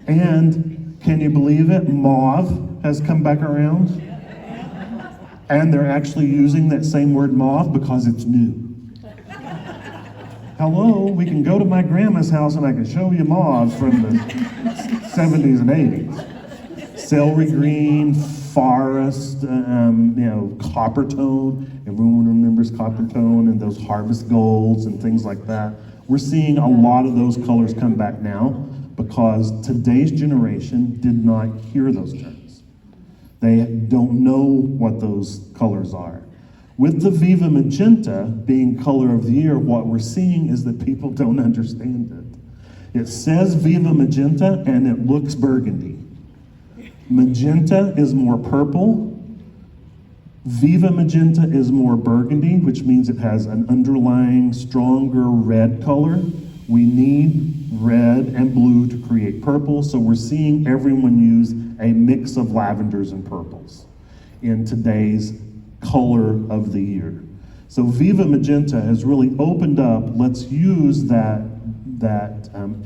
B: And can you believe it? Mauve has come back around. And they're actually using that same word mauve because it's new. Hello, we can go to my grandma's house and I can show you mauve from the 70s and 80s. Celery green, forest, copper tone. Everyone remembers copper tone and those harvest golds and things like that. We're seeing a lot of those colors come back now because today's generation did not hear those terms. They don't know what those colors are. With the Viva Magenta being color of the year, what we're seeing is that people don't understand it. It says Viva Magenta and it looks burgundy. Magenta is more purple. Viva Magenta is more burgundy, which means it has an underlying stronger red color. We need red and blue to create purple, so we're seeing everyone use a mix of lavenders and purples in today's color of the year. So Viva Magenta has really opened up, let's use that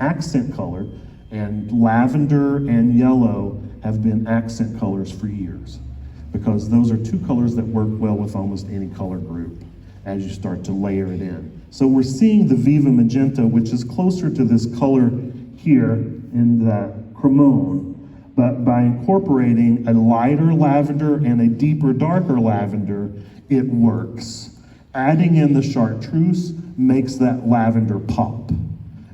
B: accent color, and lavender and yellow have been accent colors for years because those are two colors that work well with almost any color group as you start to layer it in. So we're seeing the Viva Magenta, which is closer to this color here in the cremone, but by incorporating a lighter lavender and a deeper, darker lavender, it works. Adding in the chartreuse makes that lavender pop.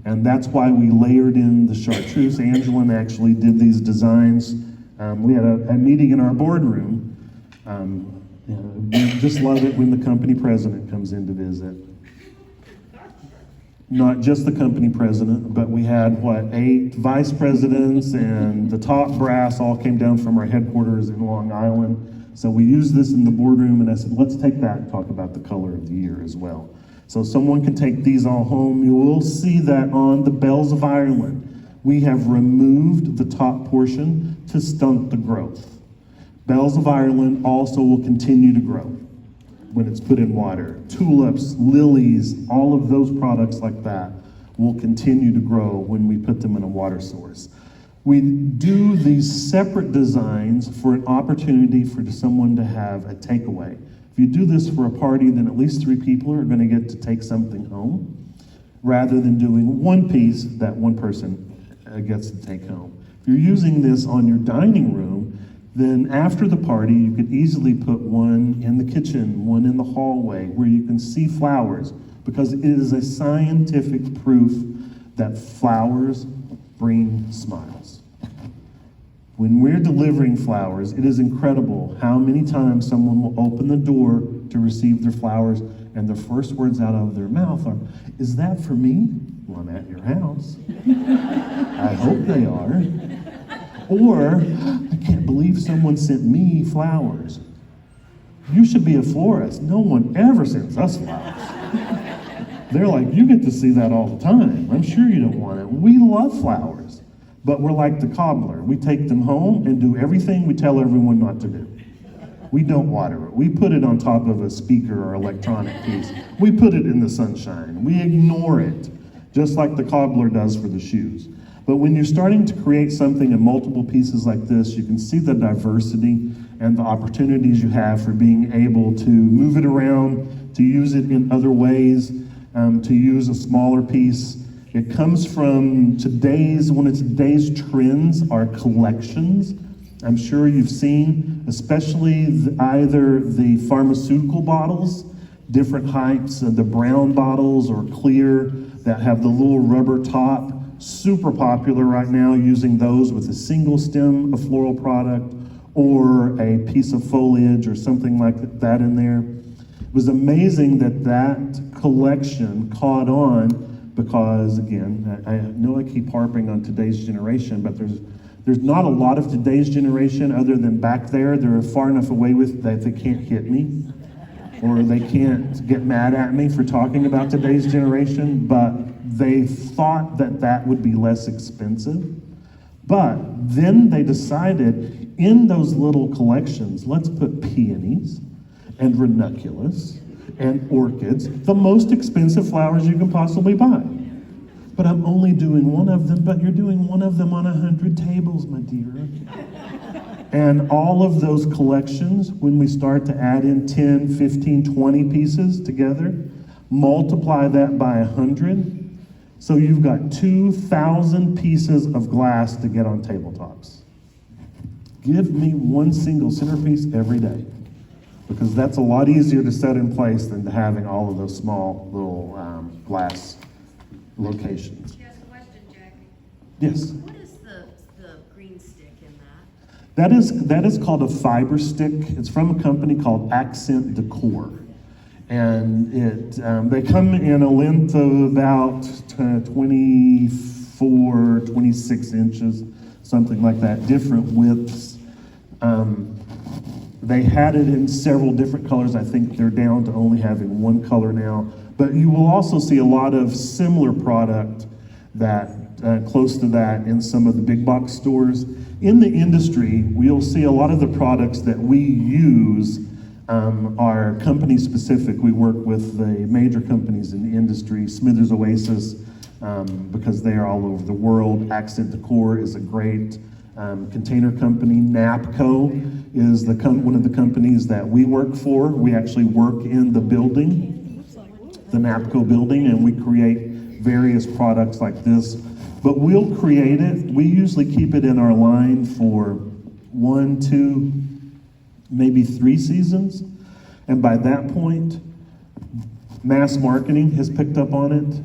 B: And that's why we layered in the chartreuse. Angelin actually did these designs. We had a meeting in our boardroom. We just love it when the company president comes in to visit. not just the company president, but we had, 8 vice presidents, and the top brass all came down from our headquarters in Long Island. So we used this in the boardroom, and I said, let's take that and talk about the color of the year as well. So someone can take these all home. You will see that on the Bells of Ireland, we have removed the top portion to stunt the growth. Bells of Ireland also will continue to grow when it's put in water. Tulips, lilies, all of those products like that will continue to grow when we put them in a water source. We do these separate designs for an opportunity for someone to have a takeaway. If you do this for a party, then at least 3 people are going to get to take something home, rather than doing one piece that one person gets to take home. If you're using this on your dining room, then after the party, you could easily put one in the kitchen, one in the hallway, where you can see flowers, because it is a scientific proof that flowers bring smiles. When we're delivering flowers, it is incredible how many times someone will open the door to receive their flowers, and the first words out of their mouth are, "Is that for me?" "Well, I'm at your house." "I hope they are." Or, "I can't believe someone sent me flowers." "You should be a florist. No one ever sends us flowers." They're like, "You get to see that all the time. I'm sure you don't want it." We love flowers, but we're like the cobbler. We take them home and do everything we tell everyone not to do. We don't water it. We put it on top of a speaker or electronic piece. We put it in the sunshine. We ignore it, just like the cobbler does for the shoes. But when you're starting to create something in multiple pieces like this, you can see the diversity and the opportunities you have for being able to move it around, to use it in other ways, to use a smaller piece. It comes from one of today's trends are collections. I'm sure you've seen, especially either the pharmaceutical bottles, different types, the brown bottles or clear that have the little rubber top. Super popular right now, using those with a single stem of floral product or a piece of foliage or something like that in there. It was amazing that collection caught on, because again, I know I keep harping on today's generation, but there's not a lot of today's generation other than back there. They're far enough away with that they can't hit me, or they can't get mad at me for talking about today's generation, but they thought that would be less expensive. But then they decided in those little collections, let's put peonies and ranunculus and orchids, the most expensive flowers you can possibly buy. But I'm only doing one of them, but you're doing one of them on 100 tables, my dear. And all of those collections, when we start to add in 10, 15, 20 pieces together, multiply that by 100, so you've got 2,000 pieces of glass to get on tabletops. Give me one single centerpiece every day, because that's a lot easier to set in place than to having all of those small little glass locations.
D: She has a question, Jackie.
B: Yes.
E: What is the green stick in that?
B: That is called a fiber stick. It's from a company called Accent Decor. And they come in a length of about 24, 26 inches, something like that, different widths. They had it in several different colors. I think they're down to only having one color now. But you will also see a lot of similar product that close to that in some of the big box stores. In the industry, we'll see a lot of the products that we use are company specific. We work with the major companies in the industry, Smithers Oasis, because they are all over the world. Accent Decor is a great container company. NAPCO is one of the companies that we work for. We actually work in the building, the NAPCO building, and we create various products like this. But we'll create it. We usually keep it in our line for 1, 2, maybe 3 seasons. And by that point, mass marketing has picked up on it.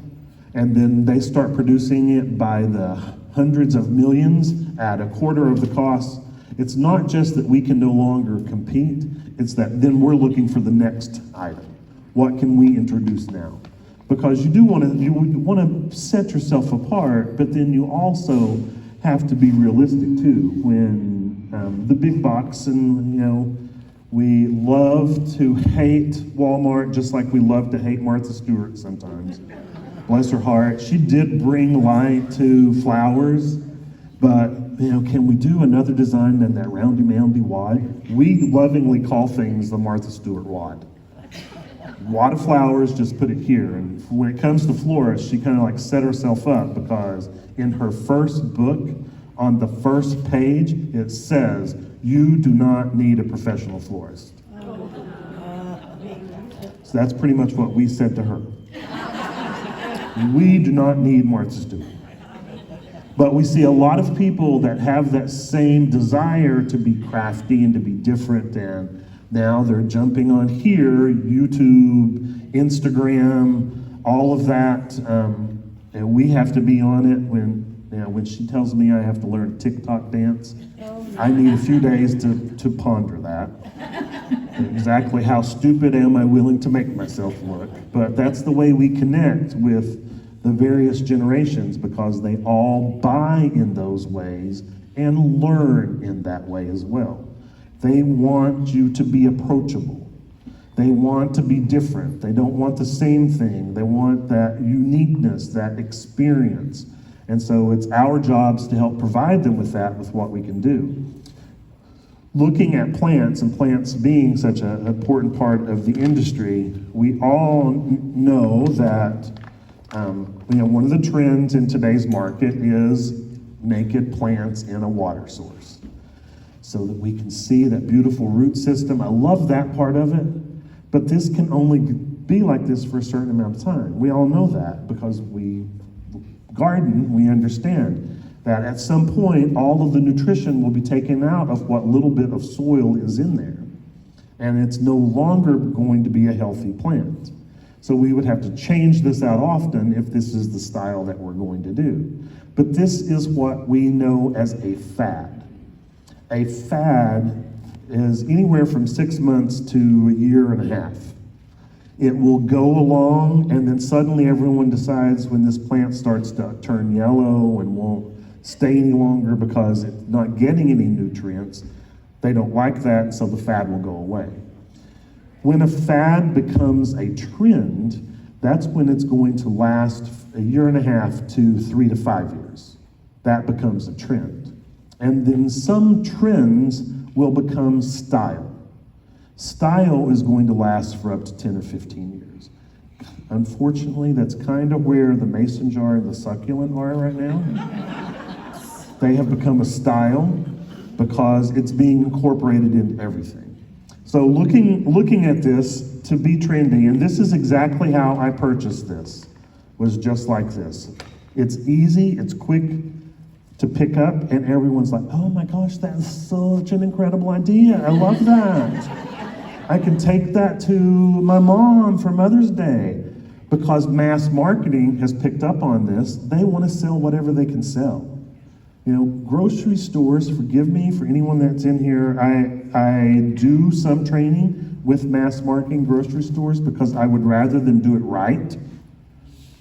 B: And then they start producing it by the hundreds of millions at a quarter of the cost. It's not just that we can no longer compete, it's that then we're looking for the next item. What can we introduce now? because you want to set yourself apart, but then you also have to be realistic too. When the big box, and we love to hate Walmart just like we love to hate Martha Stewart sometimes. Bless her heart. She did bring light to flowers, but can we do another design than that roundy moundy wad? We lovingly call things the Martha Stewart wad. Wad of flowers, just put it here. And when it comes to florists, she kind of like set herself up, because in her first book, on the first page, it says, "You do not need a professional florist." So that's pretty much what we said to her. We do not need Martha Stewart. But we see a lot of people that have that same desire to be crafty and to be different, and now they're jumping on here, YouTube, Instagram, all of that, and we have to be on it. When she tells me I have to learn a TikTok dance, I need a few days to ponder that. Exactly how stupid am I willing to make myself look? But that's the way we connect with the various generations, because they all buy in those ways and learn in that way as well. They want you to be approachable. They want to be different. They don't want the same thing. They want that uniqueness, that experience. And so it's our jobs to help provide them with that, with what we can do. Looking at plants, and plants being such an important part of the industry, we all know that one of the trends in today's market is naked plants in a water source, so that we can see that beautiful root system. I love that part of it, but this can only be like this for a certain amount of time. We all know that, because we garden, we understand that at some point all of the nutrition will be taken out of what little bit of soil is in there, and it's no longer going to be a healthy plant. So we would have to change this out often if this is the style that we're going to do. But this is what we know as a fad. A fad is anywhere from 6 months to a year and a half. It will go along, and then suddenly everyone decides, when this plant starts to turn yellow and won't stay any longer because it's not getting any nutrients, they don't like that, and so the fad will go away. When a fad becomes a trend, that's when it's going to last a year and a half to 3 to 5 years. That becomes a trend. And then some trends will become style. Style is going to last for up to 10 or 15 years. Unfortunately, that's kind of where the mason jar and the succulent are right now. They have become a style because it's being incorporated into everything. So looking at this to be trendy, and this is exactly how I purchased this, was just like this. It's easy, it's quick to pick up, and everyone's like, "Oh my gosh, that's such an incredible idea. I love that. I can take that to my mom for Mother's Day." Because mass marketing has picked up on this, they want to sell whatever they can sell. Grocery stores, forgive me for anyone that's in here, I do some training with mass marketing grocery stores, because I would rather them do it right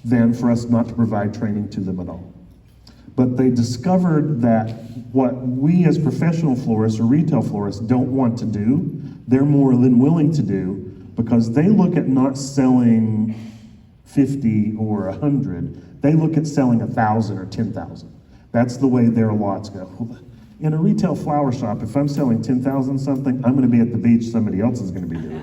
B: than for us not to provide training to them at all. But they discovered that what we as professional florists or retail florists don't want to do, they're more than willing to do, because they look at not selling 50 or 100, they look at selling 1,000 or 10,000. That's the way their lots go. In a retail flower shop, if I'm selling 10,000 something, I'm gonna be at the beach, somebody else is gonna be doing it.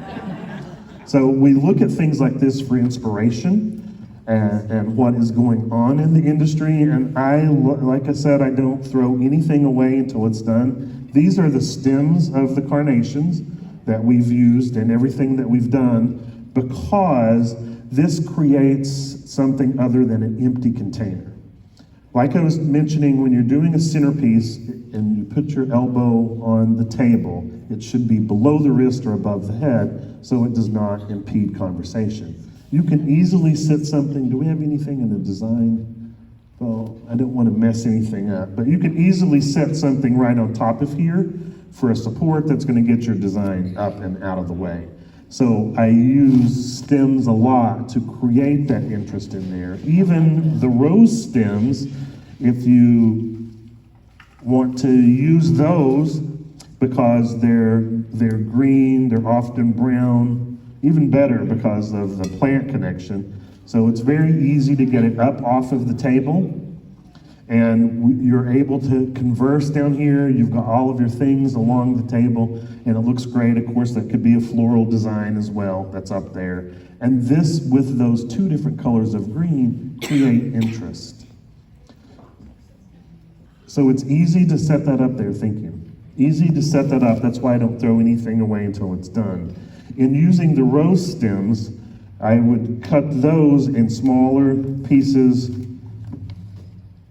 B: So we look at things like this for inspiration and what is going on in the industry, and like I said, I don't throw anything away until it's done. These are the stems of the carnations that we've used and everything that we've done, because this creates something other than an empty container. Like I was mentioning, when you're doing a centerpiece and you put your elbow on the table, it should be below the wrist or above the head so it does not impede conversation. You can easily sit something, do we have anything in the design? Well, I don't want to mess anything up, but you can easily set something right on top of here for a support that's going to get your design up and out of the way. So I use stems a lot to create that interest in there. Even the rose stems, if you want to use those, because they're green, they're often brown, even better because of the plant connection. So it's very easy to get it up off of the table, and you're able to converse down here. You've got all of your things along the table, and it looks great. Of course, that could be a floral design as well that's up there. And this, with those two different colors of green, create interest. So it's easy to set that up there, thinking. Easy to set that up. That's why I don't throw anything away until it's done. In using the rose stems, I would cut those in smaller pieces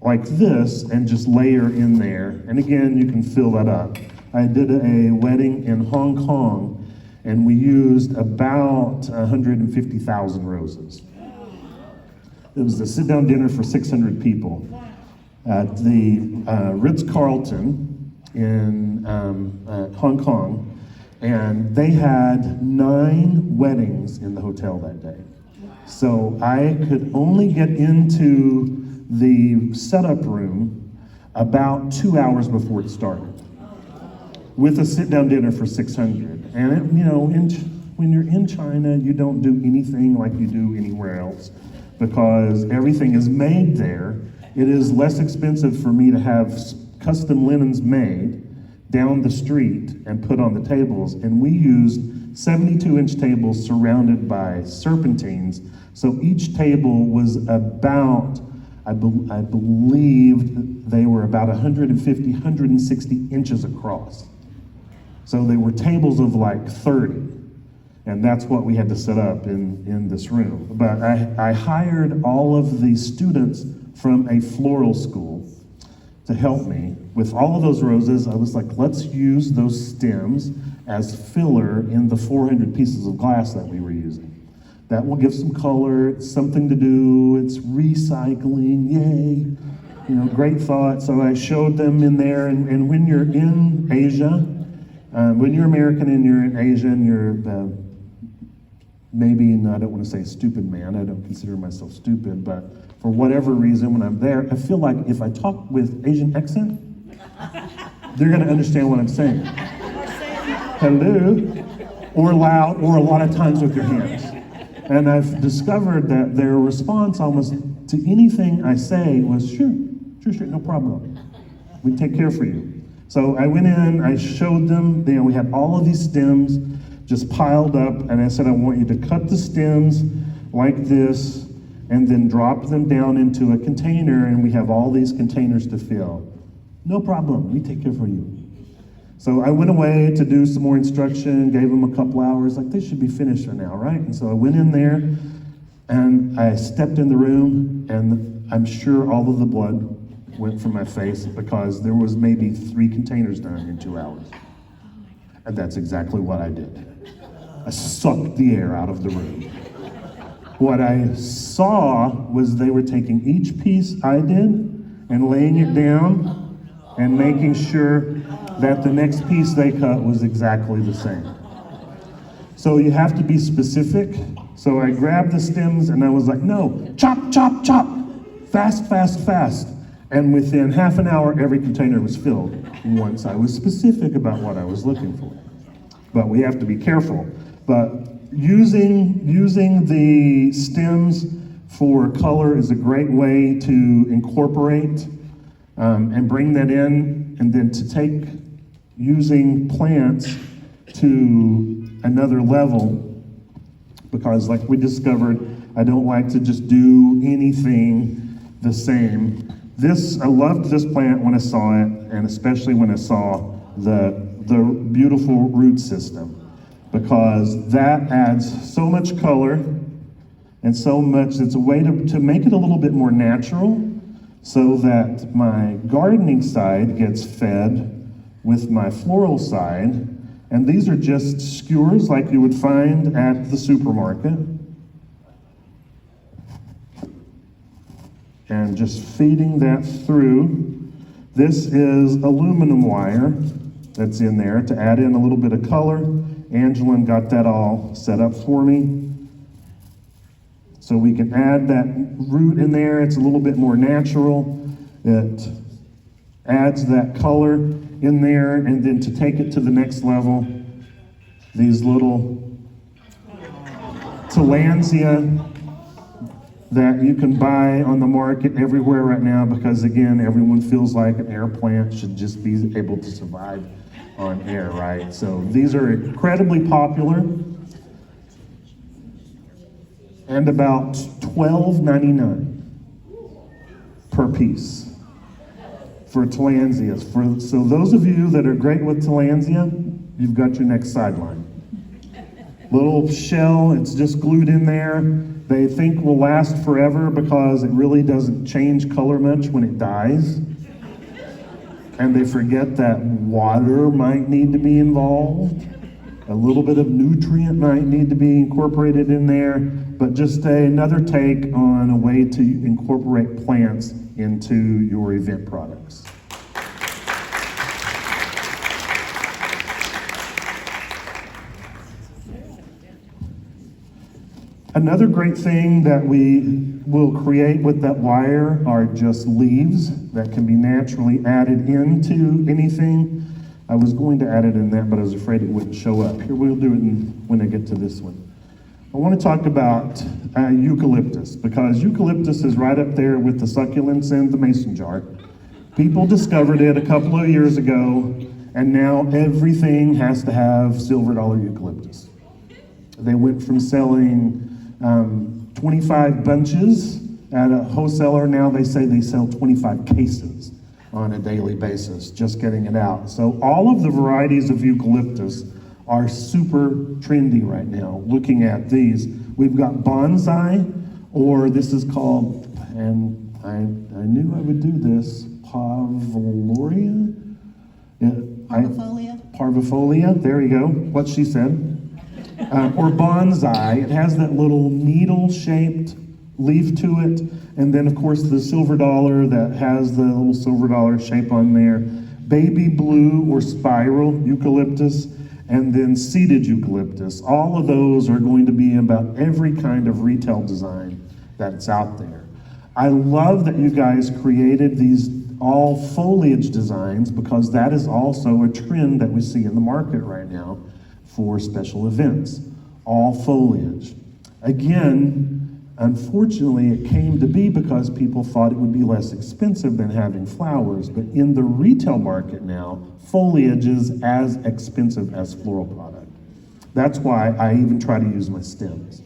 B: like this and just layer in there. And again, you can fill that up. I did a wedding in Hong Kong, and we used about 150,000 roses. It was a sit-down dinner for 600 people at the Ritz-Carlton in Hong Kong, and they had 9 weddings in the hotel that day. So I could only get into the setup room about 2 hours before it started, with a sit-down dinner for 600. And it, you know, when you're in China, you don't do anything like you do anywhere else, because everything is made there. It is less expensive for me to have custom linens made down the street and put on the tables, and we used 72-inch tables surrounded by serpentines. So each table was about, I believe they were about 150, 160 inches across. So they were tables of like 30, and that's what we had to set up in this room. But I hired all of the students from a floral school to help me with all of those roses. I was like, let's use those stems as filler in the 400 pieces of glass that we were using. That will give some color, it's something to do, it's recycling, yay. You know, great thought. So I showed them in there, and when you're in Asia, when you're American and you're in Asia and you're maybe, I don't want to say a stupid man, I don't consider myself stupid, but for whatever reason, when I'm there, I feel like if I talk with Asian accent, they're going to understand what I'm saying. Hello, or loud, or a lot of times with your hands. And I've discovered that their response almost to anything I say was, sure, no problem. We take care for you. So I went in, I showed them, you know, we had all of these stems just piled up, and I said, I want you to cut the stems like this, and then drop them down into a container, and we have all these containers to fill. No problem, we take care for you. So I went away to do some more instruction, gave them a couple hours, like they should be finished for now, right? And so I went in there, and I stepped in the room, and I'm sure all of the blood went from my face, because there was maybe 3 containers done in 2 hours. And that's exactly what I did. I sucked the air out of the room. What I saw was they were taking each piece I did and laying it down and making sure that the next piece they cut was exactly the same. So you have to be specific. So I grabbed the stems and I was like, no, chop, chop, chop, fast, fast, fast. And within half an hour, every container was filled once I was specific about what I was looking for. But we have to be careful. But using the stems for color is a great way to incorporate and bring that in, and then to take using plants to another level, because like we discovered, I don't like to just do anything the same. I loved this plant when I saw it, and especially when I saw the beautiful root system, because that adds so much color and so much. It's a way to make it a little bit more natural, so that my gardening side gets fed with my floral side. And these are just skewers like you would find at the supermarket. And just feeding that through. This is aluminum wire that's in there to add in a little bit of color. Angela got that all set up for me. So we can add that root in there. It's a little bit more natural. It adds that color in there, and then to take it to the next level, these little tillandsia that you can buy on the market everywhere right now, because again, everyone feels like an air plant should just be able to survive on air, right? So these are incredibly popular, and about $12.99 per piece for tillandsias. So those of you that are great with tillandsia, you've got your next sideline. Little shell, it's just glued in there. They think will last forever because it really doesn't change color much when it dies. And they forget that water might need to be involved. A little bit of nutrient might need to be incorporated in there, but just another take on a way to incorporate plants into your event products. Another great thing that we will create with that wire are just leaves that can be naturally added into anything. I was going to add it in that, but I was afraid it wouldn't show up. Here, we'll do it when I get to this one. I want to talk about eucalyptus, because eucalyptus is right up there with the succulents and the mason jar. People discovered it a couple of years ago, and now everything has to have silver dollar eucalyptus. They went from selling 25 bunches at a wholesaler. Now they say they sell 25 cases on a daily basis, just getting it out. So all of the varieties of eucalyptus are super trendy right now. Looking at these, we've got bonsai, or this is called, and I knew I would do this, Parvifolia? Parvifolia, there you go, what she said. Or bonsai. It has that little needle-shaped leaf to it, and then of course the silver dollar that has the little silver dollar shape on there. Baby blue or spiral eucalyptus, and then seeded eucalyptus. All of those are going to be about every kind of retail design that's out there. I love that you guys created these all foliage designs, because that is also a trend that we see in the market right now for special events, all foliage. Again, unfortunately, it came to be because people thought it would be less expensive than having flowers, but in the retail market now, foliage is as expensive as floral product. That's why I even try to use my stems,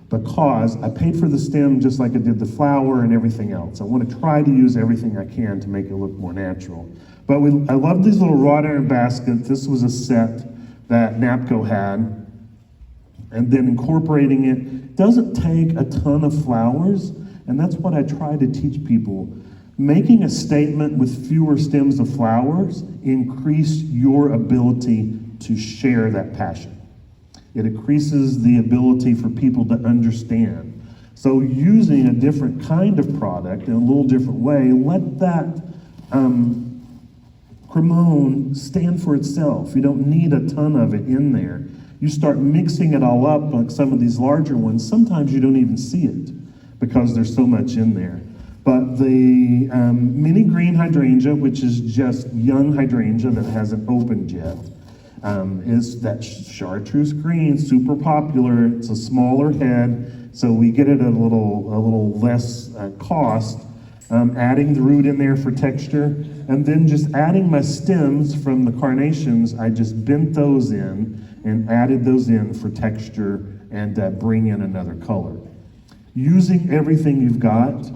B: because I paid for the stem just like I did the flower and everything else. I want to try to use everything I can to make it look more natural. But I love these little wrought iron baskets. This was a set that NAPCO had, and then incorporating it doesn't take a ton of flowers, and that's what I try to teach people. Making a statement with fewer stems of flowers increase your ability to share that passion. It increases the ability for people to understand. So using a different kind of product in a little different way, let that cremone stand for itself. You don't need a ton of it in there. You start mixing it all up, like some of these larger ones, sometimes you don't even see it because there's so much in there. But the mini green hydrangea, which is just young hydrangea that hasn't opened yet, is that chartreuse green, super popular. It's a smaller head, so we get it at a little less cost. Adding the root in there for texture, and then just adding my stems from the carnations. I just bent those in and added those in for texture and bring in another color. Using everything you've got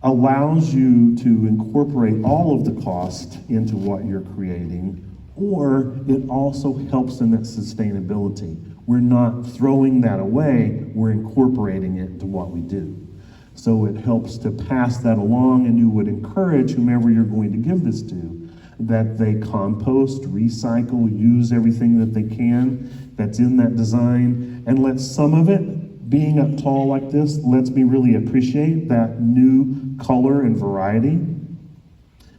B: allows you to incorporate all of the cost into what you're creating, or it also helps in that sustainability. We're not throwing that away, we're incorporating it into what we do. So it helps to pass that along, and you would encourage whomever you're going to give this to that they compost, recycle, use everything that they can that's in that design, and let some of it, being up tall like this, lets me really appreciate that new color and variety.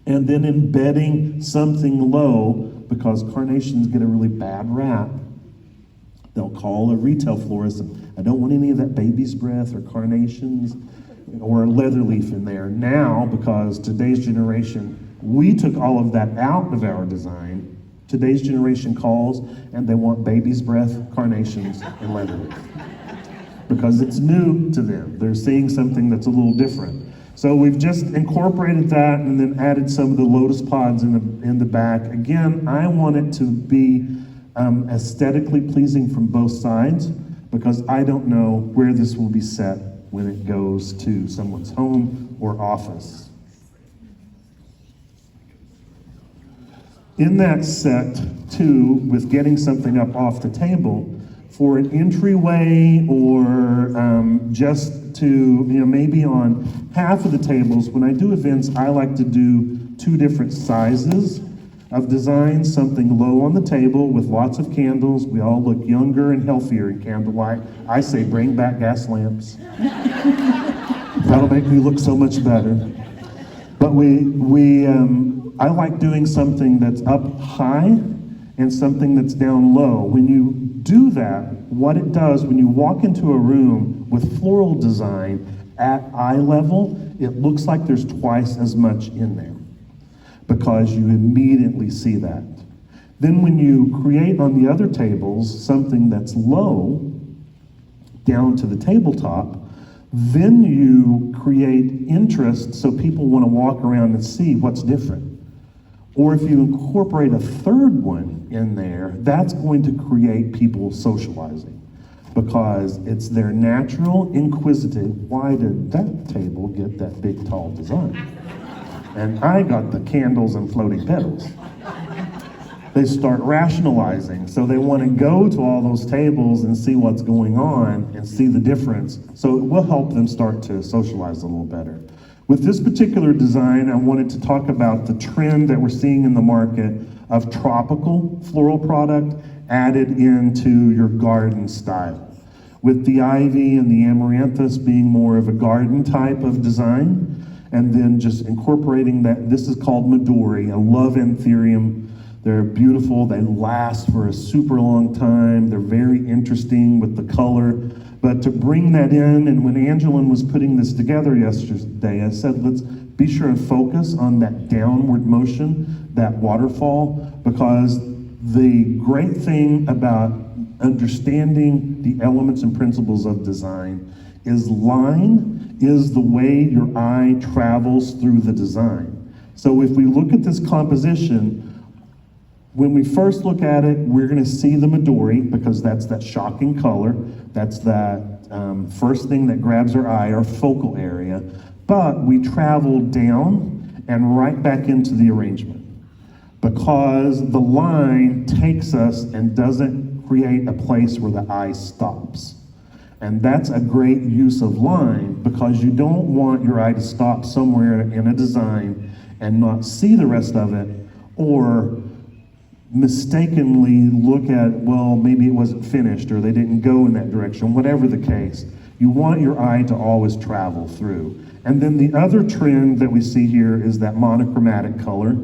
B: And then embedding something low, because carnations get a really bad rap. They'll call a retail florist, and I don't want any of that baby's breath or carnations or leather leaf in there. Now, because today's generation, we took all of that out of our design. Today's generation calls and they want baby's breath, carnations, and leather leaf. Because it's new to them. They're seeing something that's a little different. So we've just incorporated that and then added some of the lotus pods in the back. Again, I want it to be aesthetically pleasing from both sides, because I don't know where this will be set when it goes to someone's home or office. In that set, too, with getting something up off the table, for an entryway or just to, maybe on half of the tables, when I do events, I like to do 2 different sizes of designs, something low on the table with lots of candles. We all look younger and healthier in candlelight. I say bring back gas lamps. That'll make me look so much better. But I like doing something that's up high and something that's down low. When you do that, what it does when you walk into a room with floral design at eye level, it looks like there's twice as much in there, because you immediately see that. Then when you create on the other tables something that's low down to the tabletop, then you create interest so people want to walk around and see what's different. Or if you incorporate a third one in there, that's going to create people socializing, because it's their natural inquisitive, why did that table get that big tall design? And I got the candles and floating petals. They start rationalizing, so they want to go to all those tables and see what's going on and see the difference. So it will help them start to socialize a little better. With this particular design, I wanted to talk about the trend that we're seeing in the market of tropical floral product added into your garden style. With the ivy and the amaranthus being more of a garden type of design, and then just incorporating that. This is called Midori. I love anthurium. They're beautiful. They last for a super long time. They're very interesting with the color. But to bring that in, and when Angelin was putting this together yesterday, I said, let's be sure and focus on that downward motion, that waterfall, because the great thing about understanding the elements and principles of design is line is the way your eye travels through the design. So if we look at this composition, when we first look at it, we're going to see the Midori, because that's that shocking color. That's that first thing that grabs our eye, our focal area. But we travel down and right back into the arrangement, because the line takes us and doesn't create a place where the eye stops. And that's a great use of line, because you don't want your eye to stop somewhere in a design and not see the rest of it, or mistakenly look at, well, maybe it wasn't finished or they didn't go in that direction, whatever the case. You want your eye to always travel through. And then the other trend that we see here is that monochromatic color.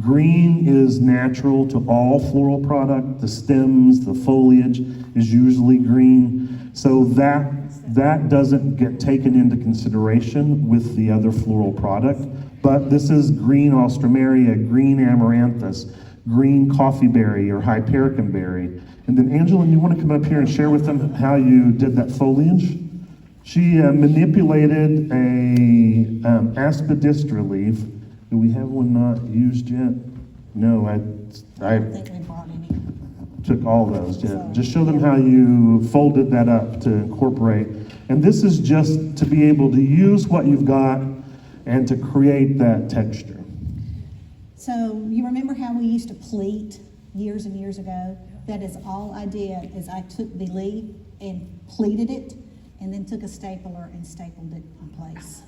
B: Green is natural to all floral product. The stems, the foliage is usually green. So that doesn't get taken into consideration with the other floral product. But this is green alstroemeria, green amaranthus, green coffeeberry or hypericum berry. And then Angelin, you want to come up here and share with them how you did that foliage? She manipulated a aspidistra leaf. Do we have one not used yet? No, I
F: think we brought any.
B: took all those. Yeah. Just show them how you folded that up to incorporate. And this is just to be able to use what you've got and to create that texture.
F: So you remember how we used to pleat years and years ago? That is all I did, is I took the leaf and pleated it, and then took a stapler and stapled it in place.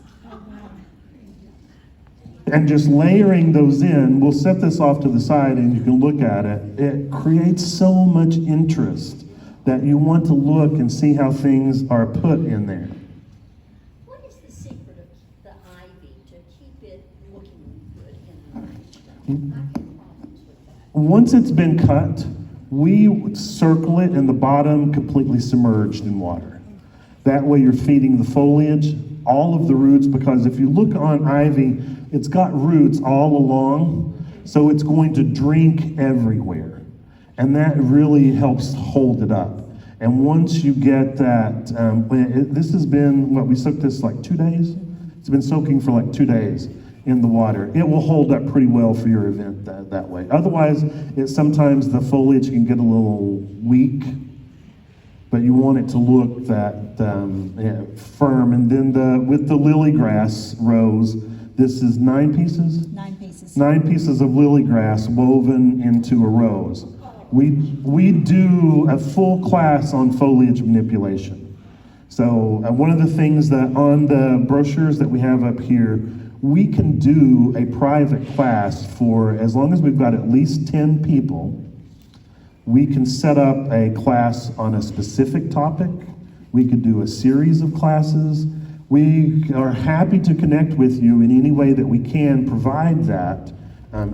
B: And just layering those in, we'll set this off to the side and you can look at it. It creates so much interest that you want to look and see how things are put in there.
G: What is the secret of the ivy to keep it looking good in the arrangement? I have problems with that.
B: Once it's been cut, we would circle it and the bottom completely submerged in water. That way you're feeding the foliage, all of the roots, because if you look on ivy, it's got roots all along, so it's going to drink everywhere. And that really helps hold it up. And once you get that, this has been, we soaked this like 2 days? It's been soaking for like 2 days in the water. It will hold up pretty well for your event that way. Otherwise, sometimes the foliage can get a little weak, but you want it to look that firm. And then with the lily grass rose, this is 9 pieces?
F: 9 pieces.
B: 9 pieces of lily grass woven into a rose. We do a full class on foliage manipulation. So one of the things that on the brochures that we have up here, we can do a private class for, as long as we've got at least 10 people, we can set up a class on a specific topic. We could do a series of classes. We are happy to connect with you in any way that we can provide that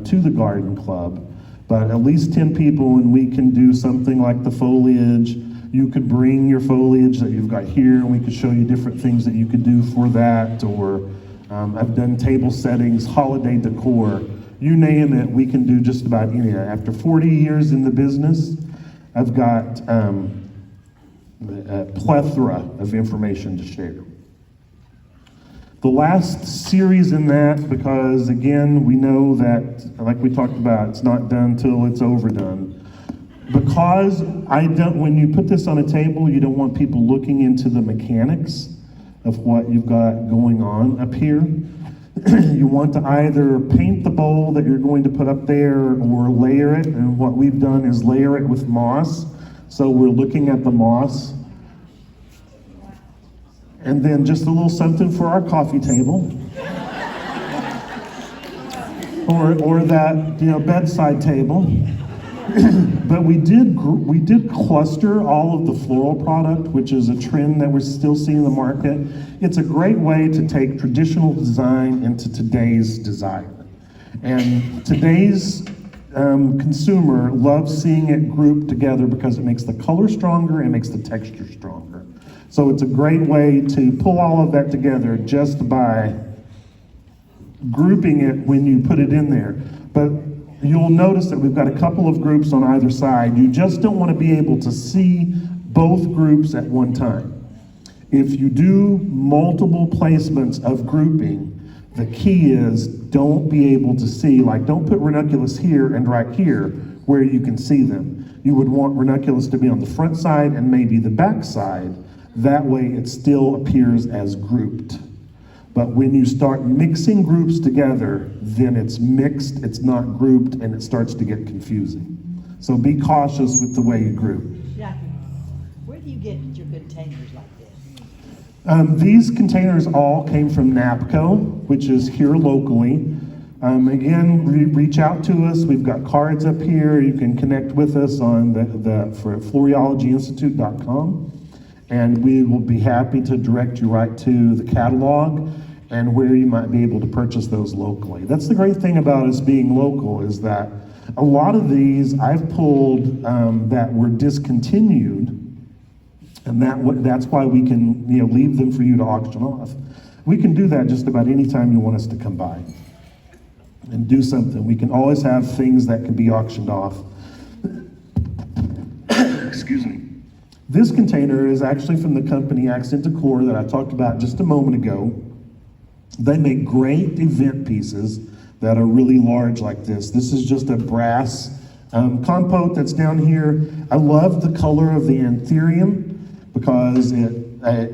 B: to the garden club. But at least 10 people, and we can do something like the foliage. You could bring your foliage that you've got here, and we could show you different things that you could do for that. Or I've done table settings, holiday decor, you name it, we can do just about any. After 40 years in the business, I've got a plethora of information to share. The last series in that, because again, we know that, like we talked about, it's not done till it's overdone. Because when you put this on a table, you don't want people looking into the mechanics of what you've got going on up here. You want to either paint the bowl that you're going to put up there or layer it, and what we've done is layer it with moss. So we're looking at the moss. And then just a little something for our coffee table. or that, bedside table. But we did cluster all of the floral product, which is a trend that we're still seeing in the market. It's a great way to take traditional design into today's desire. And today's consumer loves seeing it grouped together because it makes the color stronger and makes the texture stronger. So it's a great way to pull all of that together just by grouping it when you put it in there. But you'll notice that we've got a couple of groups on either side. You just don't want to be able to see both groups at one time. If you do multiple placements of grouping, the key is don't be able to see, like don't put ranunculus here and right here where you can see them. You would want ranunculus to be on the front side and maybe the back side. That way it still appears as grouped. But when you start mixing groups together, then it's mixed, it's not grouped, and it starts to get confusing. So be cautious with the way you group.
H: Jackie, where do you get your containers like this?
B: These containers all came from NAPCO, which is here locally. Again, reach out to us. We've got cards up here. You can connect with us on for Floriologyinstitute.com. And we will be happy to direct you right to the catalog and where you might be able to purchase those locally. That's the great thing about us being local, is that a lot of these I've pulled that were discontinued, and that's why we can leave them for you to auction off. We can do that just about any time you want us to come by and do something. We can always have things that can be auctioned off. Excuse me. This container is actually from the company Accent Decor that I talked about just a moment ago. They make great event pieces that are really large like this. This is just a brass compote that's down here. I love the color of the anthurium because I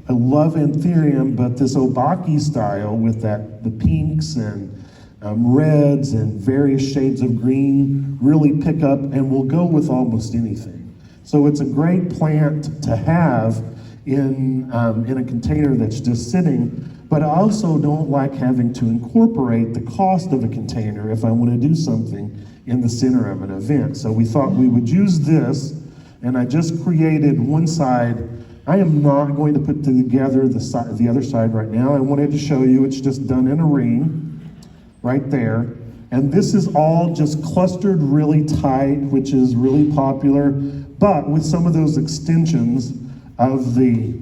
B: love anthurium, but this obaki style with the pinks and reds and various shades of green really pick up and will go with almost anything. So it's a great plant to have in a container that's just sitting, but I also don't like having to incorporate the cost of a container if I want to do something in the center of an event. So we thought we would use this, and I just created one side. I am not going to put together the other side right now. I wanted to show you it's just done in a ring right there. And this is all just clustered really tight, which is really popular, but with some of those extensions of the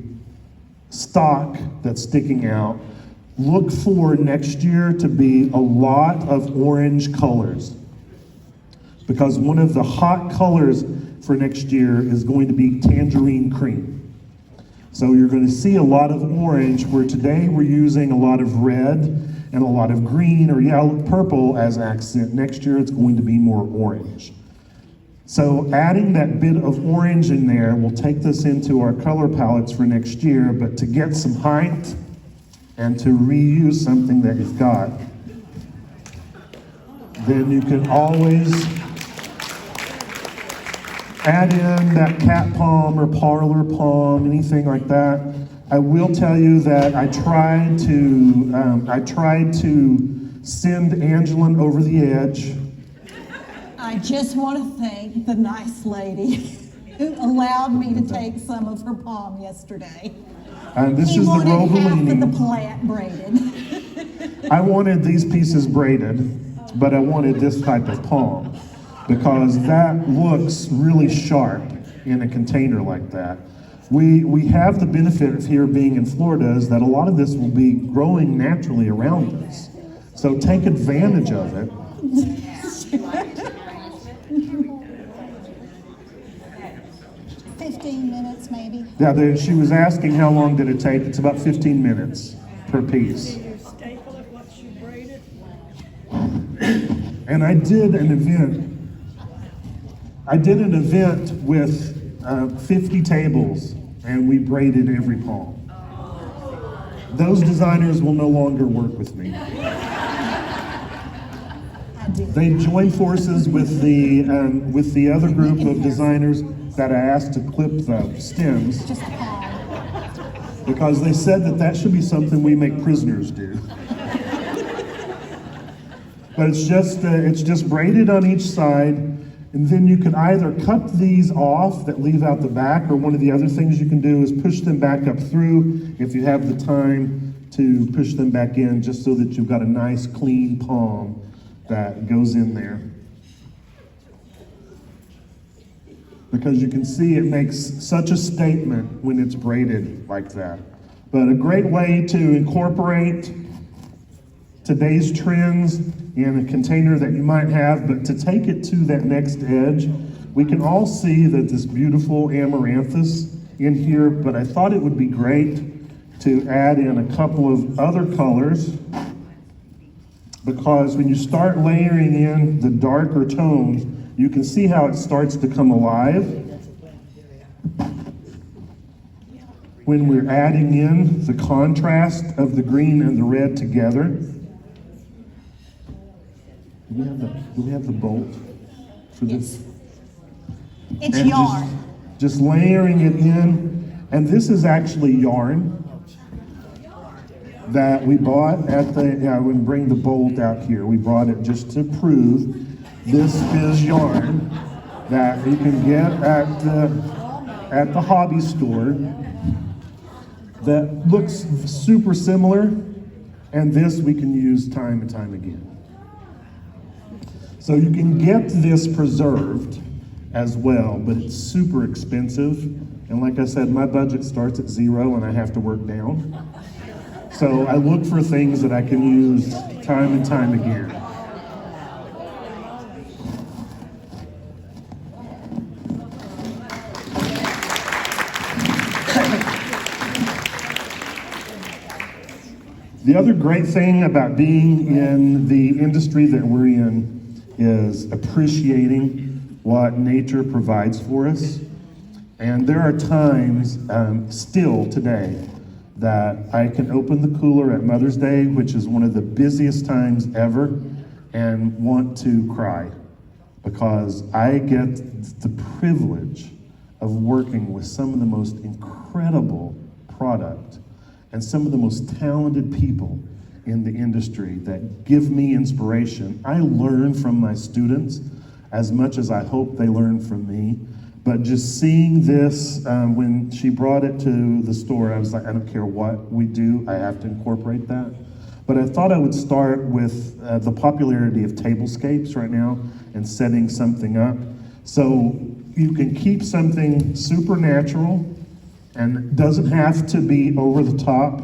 B: stock that's sticking out. Look for next year to be a lot of orange colors, because one of the hot colors for next year is going to be tangerine cream. So you're going to see a lot of orange, where today we're using a lot of red and a lot of green or yellow, purple as accent. Next year it's going to be more orange. So adding that bit of orange in there will take this into our color palettes for next year, but to get some height and to reuse something that you've got, then you can always add in that cat palm or parlor palm, anything like that. I will tell you that I tried to send Angelin over the edge.
F: I just want to thank the nice lady who allowed me to take some of her palm yesterday.
B: And this
F: He
B: is the
F: wanted half of the
B: Robolini.
F: plant braided.
B: I wanted these pieces braided, but I wanted this type of palm because that looks really sharp in a container like that. We have the benefit of here being in Florida is that a lot of this will be growing naturally around us. So take advantage of it.
F: 15 minutes maybe.
B: Yeah, she was asking how long did it take. It's about 15 minutes per piece.
H: You staple it once you braid it?
B: And I did an event. With 50 tables, and we braided every palm. Those designers will no longer work with me.
F: I did.
B: They joined forces with the other group of designers that I asked to clip the stems,
F: Just a palm.
B: because they said that should be something we make prisoners do. But it's just braided on each side. And then you can either cut these off that leave out the back, or one of the other things you can do is push them back up through if you have the time to push them back in, just so that you've got a nice clean palm that goes in there. Because you can see it makes such a statement when it's braided like that. But a great way to incorporate today's trends in a container that you might have, but to take it to that next edge. We can all see that this beautiful amaranthus in here, but I thought it would be great to add in a couple of other colors, because when you start layering in the darker tones, you can see how it starts to come alive when we're adding in the contrast of the green and the red together. Do we have the bolt for this?
F: It's
B: And
F: yarn.
B: Just layering it in, and this is actually yarn that we bought at the. Yeah, I would bring the bolt out here. We brought it just to prove this is yarn that you can get at the hobby store. That looks super similar, and this we can use time and time again. So you can get this preserved as well, but it's super expensive. And like I said, my budget starts at 0 and I have to work down. So I look for things that I can use time and time again. The other great thing about being in the industry that we're in is appreciating what nature provides for us. And there are times, still today, that I can open the cooler at Mother's Day, which is one of the busiest times ever, and want to cry, because I get the privilege of working with some of the most incredible product and some of the most talented people in the industry that give me inspiration. I learn from my students as much as I hope they learn from me. But just seeing this, when she brought it to the store, I was like, I don't care what we do, I have to incorporate that. But I thought I would start with the popularity of tablescapes right now and setting something up. So you can keep something supernatural and it doesn't have to be over the top.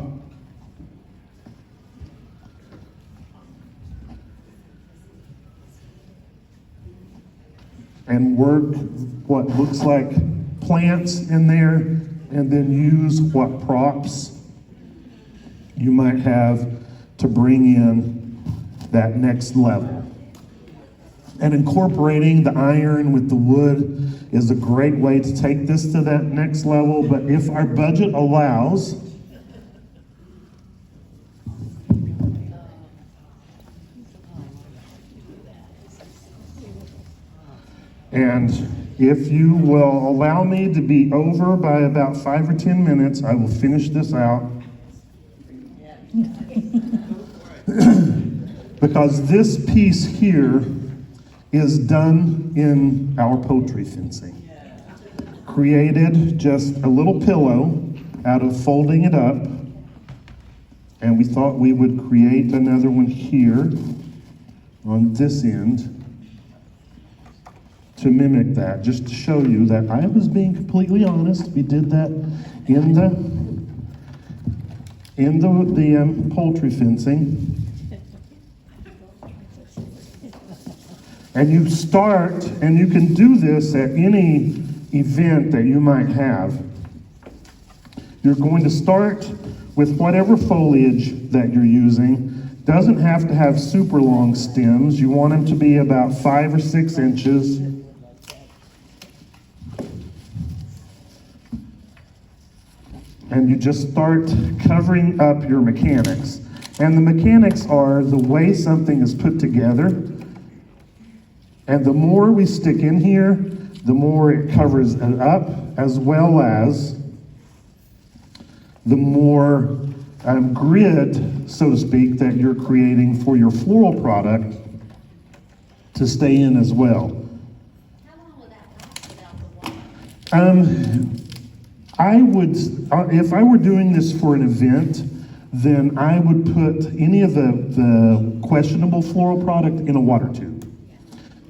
B: And work what looks like plants in there, and then use what props you might have to bring in that next level. And incorporating the iron with the wood is a great way to take this to that next level, but if our budget allows, and if you will allow me to be over by about 5 or 10 minutes, I will finish this out. Because this piece here is done in our poultry fencing. Created just a little pillow out of folding it up, and we thought we would create another one here on this end to mimic that, just to show you that I was being completely honest. We did that in the poultry fencing. And you start, and you can do this at any event that you might have. You're going to start with whatever foliage that you're using. Doesn't have to have super long stems. You want them to be about 5 or 6 inches. And you just start covering up your mechanics. And the mechanics are the way something is put together. And the more we stick in here, the more it covers it up, as well as the more grid, so to speak, that you're creating for your floral product to stay in as well.
G: How long will that last without the water?
B: I would, if I were doing this for an event, then I would put any of the questionable floral product in a water tube.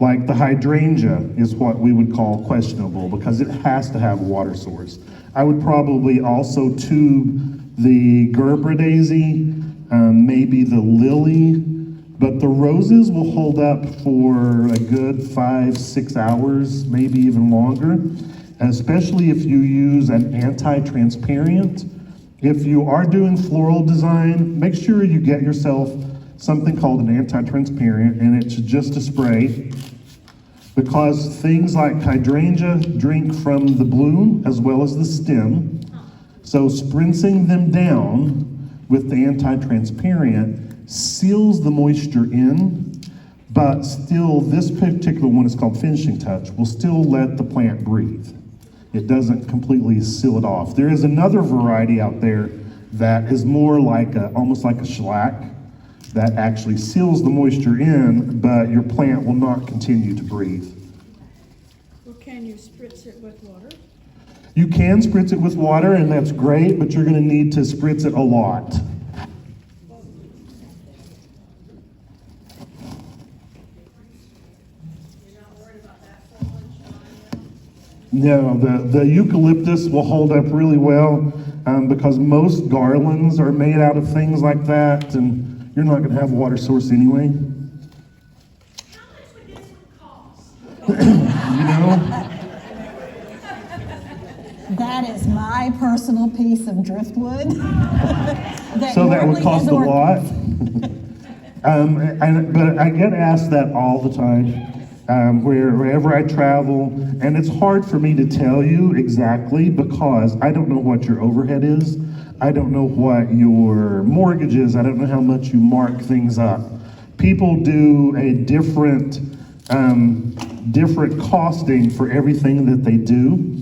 B: Like the hydrangea is what we would call questionable because it has to have a water source. I would probably also tube the Gerber daisy, maybe the lily, but the roses will hold up for a good 5-6 hours, maybe even longer. Especially if you use an anti-transparent. If you are doing floral design, make sure you get yourself something called an anti-transparent, and it's just a spray, because things like hydrangea drink from the bloom as well as the stem. So spritzing them down with the anti-transparent seals the moisture in, but still, this particular one is called finishing touch, will still let the plant breathe. It doesn't completely seal it off. There is another variety out there that is more like almost like a shellac that actually seals the moisture in, but your plant will not continue to breathe.
I: Well, can you spritz it with water?
B: You can spritz it with water, and that's great, but you're going to need to spritz it a lot. No, the eucalyptus will hold up really well because most garlands are made out of things like that, and you're not going to have a water source anyway.
G: How much would this cost?
B: You know,
F: That is my personal piece of driftwood.
B: so that would
F: normally
B: cost
F: is
B: a lot. But I get asked that all the time. Wherever I travel, and it's hard for me to tell you exactly because I don't know what your overhead is. I don't know what your mortgage is. I don't know how much you mark things up. People do a different costing for everything that they do.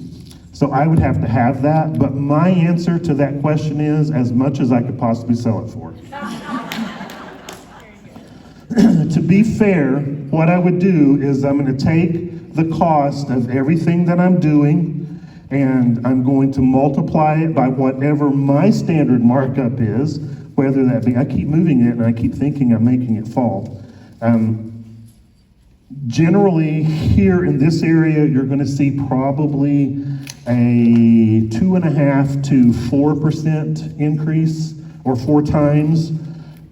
B: So I would have to have that, but my answer to that question is as much as I could possibly sell it for. To be fair, what I would do is I'm going to take the cost of everything that I'm doing, and I'm going to multiply it by whatever my standard markup is, whether that be, I keep moving it and I keep thinking I'm making it fall. Generally, here in this area, you're going to see probably a 2.5 to 4% increase, or 4 times,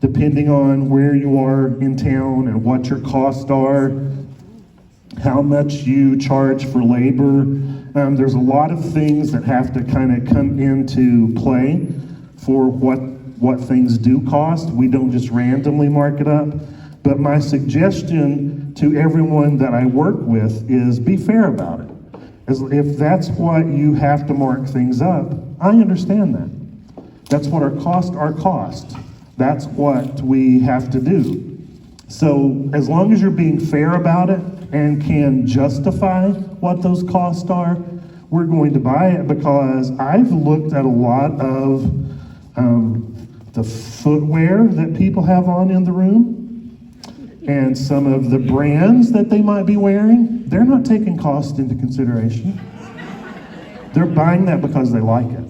B: depending on where you are in town and what your costs are, how much you charge for labor. There's a lot of things that have to kind of come into play for what things do cost. We don't just randomly mark it up. But my suggestion to everyone that I work with is be fair about it. If that's what you have to mark things up, I understand that. That's what our cost. That's what we have to do. So as long as you're being fair about it and can justify what those costs are, we're going to buy it, because I've looked at a lot of the footwear that people have on in the room, and some of the brands that they might be wearing. They're not taking cost into consideration. They're buying that because they like it.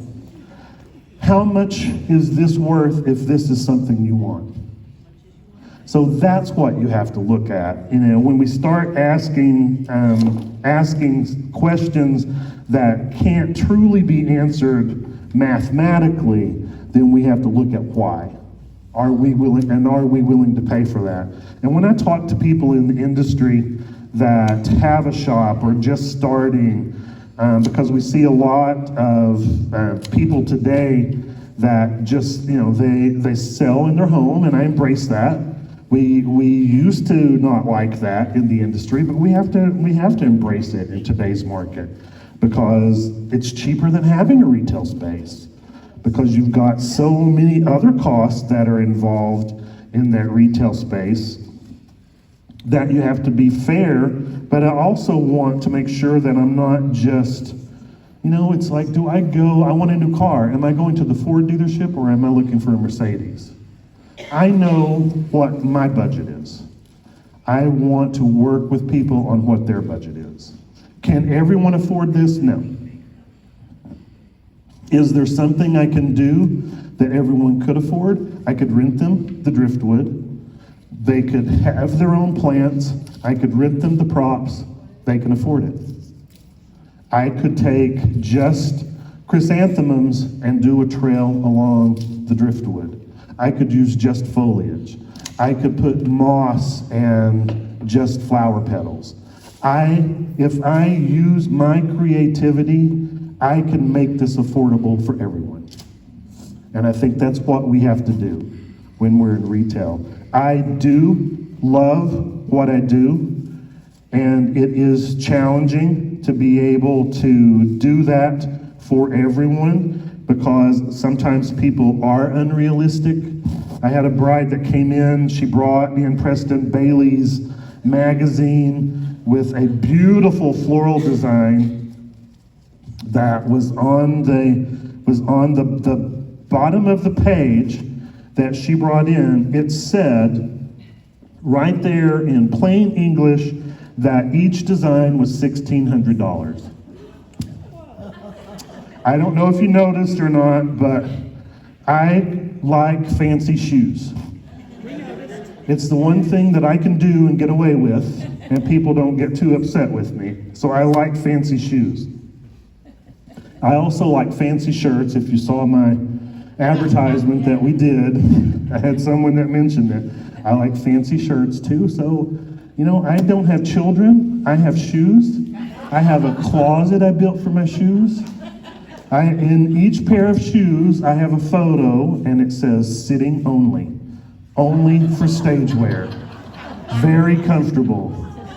B: How much is this worth if this is something you want? So that's what you have to look at. You know, when we start asking questions that can't truly be answered mathematically, then we have to look at why. Are we willing to pay for that? And when I talk to people in the industry that have a shop or just starting, because we see a lot of people today that just, you know, they sell in their home, and I embrace that. We used to not like that in the industry, but we have to embrace it in today's market, because it's cheaper than having a retail space, because you've got so many other costs that are involved in that retail space that you have to be fair. But I also want to make sure that I'm not just, you know, it's like, I want a new car. Am I going to the Ford dealership, or am I looking for a Mercedes? I know what my budget is. I want to work with people on what their budget is. Can everyone afford this? No. Is there something I can do that everyone could afford? I could rent them the driftwood. They could have their own plants. I could rent them the props. They can afford it. I could take just chrysanthemums and do a trail along the driftwood. I could use just foliage. I could put moss and just flower petals. If I use my creativity, I can make this affordable for everyone. And I think that's what we have to do when we're in retail. I do love what I do, and it is challenging to be able to do that for everyone, because sometimes people are unrealistic. I had a bride that came in, she brought in Preston Bailey's magazine with a beautiful floral design that was on the bottom of the page that she brought in. It said right there in plain English that each design was $1,600. I don't know if you noticed or not, but I like fancy shoes. It's the one thing that I can do and get away with, and people don't get too upset with me. So I like fancy shoes. I also like fancy shirts. If you saw my advertisement that we did, I had someone that mentioned it. I like fancy shirts too. So, you know, I don't have children. I have shoes. I have a closet I built for my shoes. In each pair of shoes, I have a photo, and it says sitting only for stage wear. Very comfortable.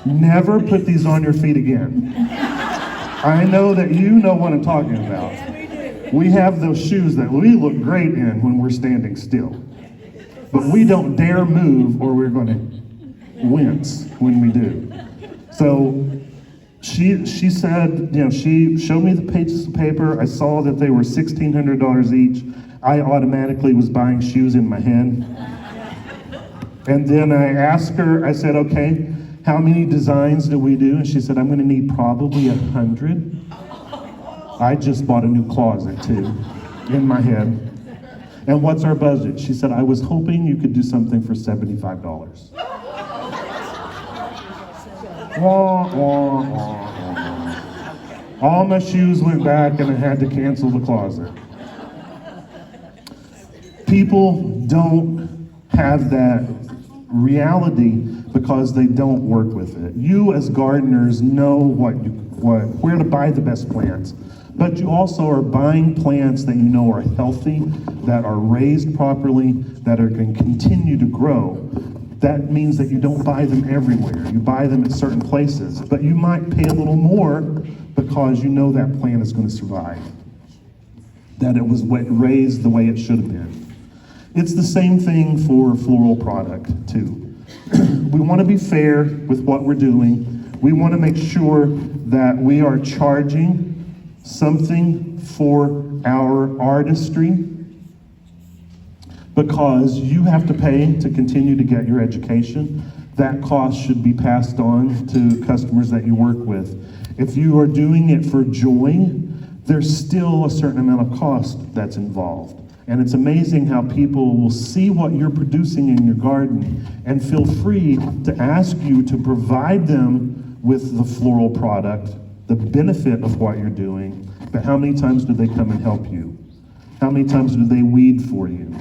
B: Never put these on your feet again. I know that you know what I'm talking about. We have those shoes that we look great in when we're standing still. But we don't dare move, or we're going to wince when we do. So she said, you know, she showed me the pages of paper. I saw that they were $1,600 each. I automatically was buying shoes in my head. And then I asked her, I said, okay, how many designs do we do? And she said, I'm going to need probably 100. I just bought a new closet too, in my head. And what's our budget? She said, I was hoping you could do something for $75. Wah, wah, wah, wah. All my shoes went back and I had to cancel the closet. People don't have that reality because they don't work with it. You as gardeners know where to buy the best plants, but you also are buying plants that you know are healthy, that are raised properly, that are going to continue to grow. That means that you don't buy them everywhere. You buy them at certain places, but you might pay a little more because you know that plant is going to survive, that it was raised the way it should have been. It's the same thing for floral product too. We want to be fair with what we're doing. We want to make sure that we are charging something for our artistry, because you have to pay to continue to get your education. That cost should be passed on to customers that you work with. If you are doing it for joy, there's still a certain amount of cost that's involved. And it's amazing how people will see what you're producing in your garden and feel free to ask you to provide them with the floral product, the benefit of what you're doing. But how many times do they come and help you? How many times do they weed for you?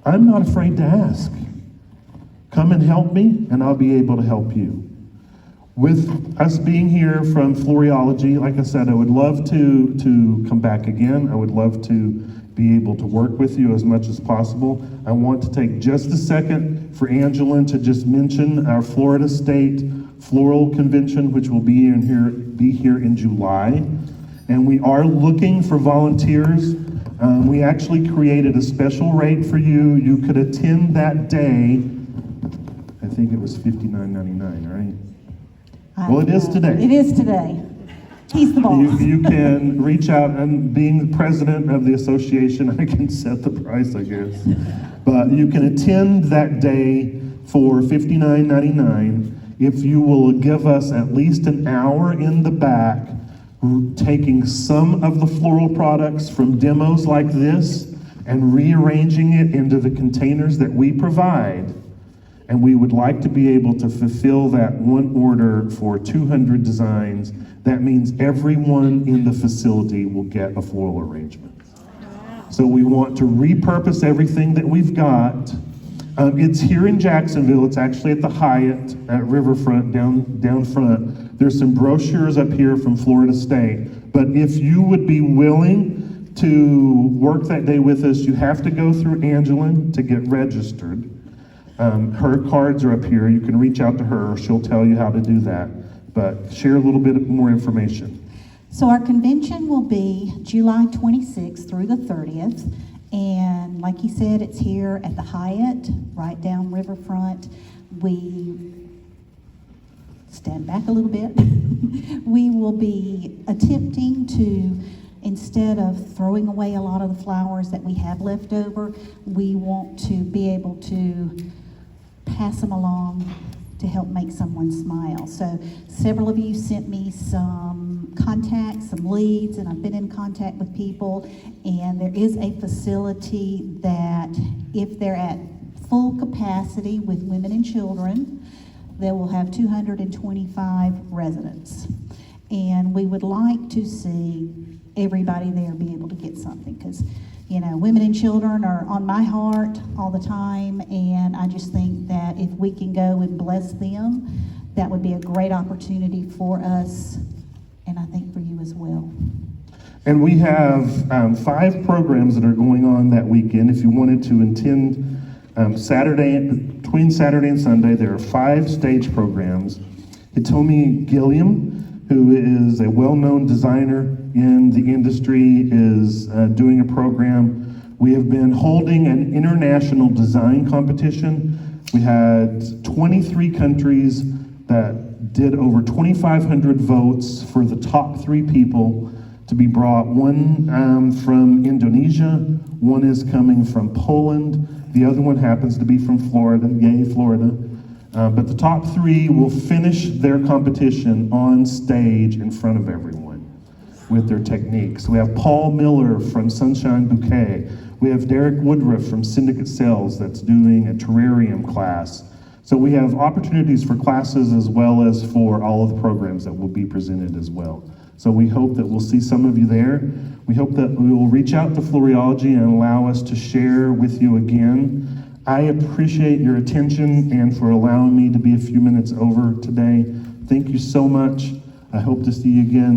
B: I'm not afraid to ask. Come and help me, and I'll be able to help you. With us being here from Floriology, like I said, I would love to come back again. I would love to be able to work with you as much as possible. I want to take just a second for Angela to just mention our Florida State Floral Convention, which will be here in July. And we are looking for volunteers. We actually created a special rate for you. You could attend that day. I think it was $59.99, right? Well, it is today.
F: It is today. He's the boss.
B: You can reach out, and being the president of the association, I can set the price, I guess. But you can attend that day for $59.99 if you will give us at least an hour in the back, taking some of the floral products from demos like this and rearranging it into the containers that we provide. And we would like to be able to fulfill that one order for 200 designs. That means everyone in the facility will get a floral arrangement. So we want to repurpose everything that we've got. It's here in Jacksonville. It's actually at the Hyatt at Riverfront down front. There's some brochures up here from Florida State. But if you would be willing to work that day with us, you have to go through Angeline to get registered. Her cards are up here. You can reach out to her. She'll tell you how to do that. But share a little bit more information.
F: So our convention will be July 26th through the 30th. And like he said, it's here at the Hyatt, right down Riverfront. We stand back a little bit. We will be attempting to, instead of throwing away a lot of the flowers that we have left over, we want to be able to pass them along to help make someone smile. So several of you sent me some contacts, some leads, and I've been in contact with people, and there is a facility that if they're at full capacity with women and children, they will have 225 residents. And we would like to see everybody there be able to get something, because you know, women and children are on my heart all the time, and I just think that if we can go and bless them, that would be a great opportunity for us, and I think for you as well.
B: And we have 5 programs that are going on that weekend. If you wanted to attend between Saturday and Sunday, there are 5 stage programs. Hitomi Gilliam, who is a well-known designer in the industry, is doing a program. We have been holding an international design competition. We had 23 countries that did over 2,500 votes for the top 3 people to be brought. One from Indonesia, one is coming from Poland, the other one happens to be from Florida, yay Florida. But the top 3 will finish their competition on stage in front of everyone. with their techniques. We have Paul Miller from Sunshine Bouquet. We have Derek Woodruff from Syndicate Sales that's doing a terrarium class. So we have opportunities for classes as well as for all of the programs that will be presented as well. So we hope that we'll see some of you there. We hope that we will reach out to Floriology and allow us to share with you again. I appreciate your attention and for allowing me to be a few minutes over today. Thank you so much. I hope to see you again.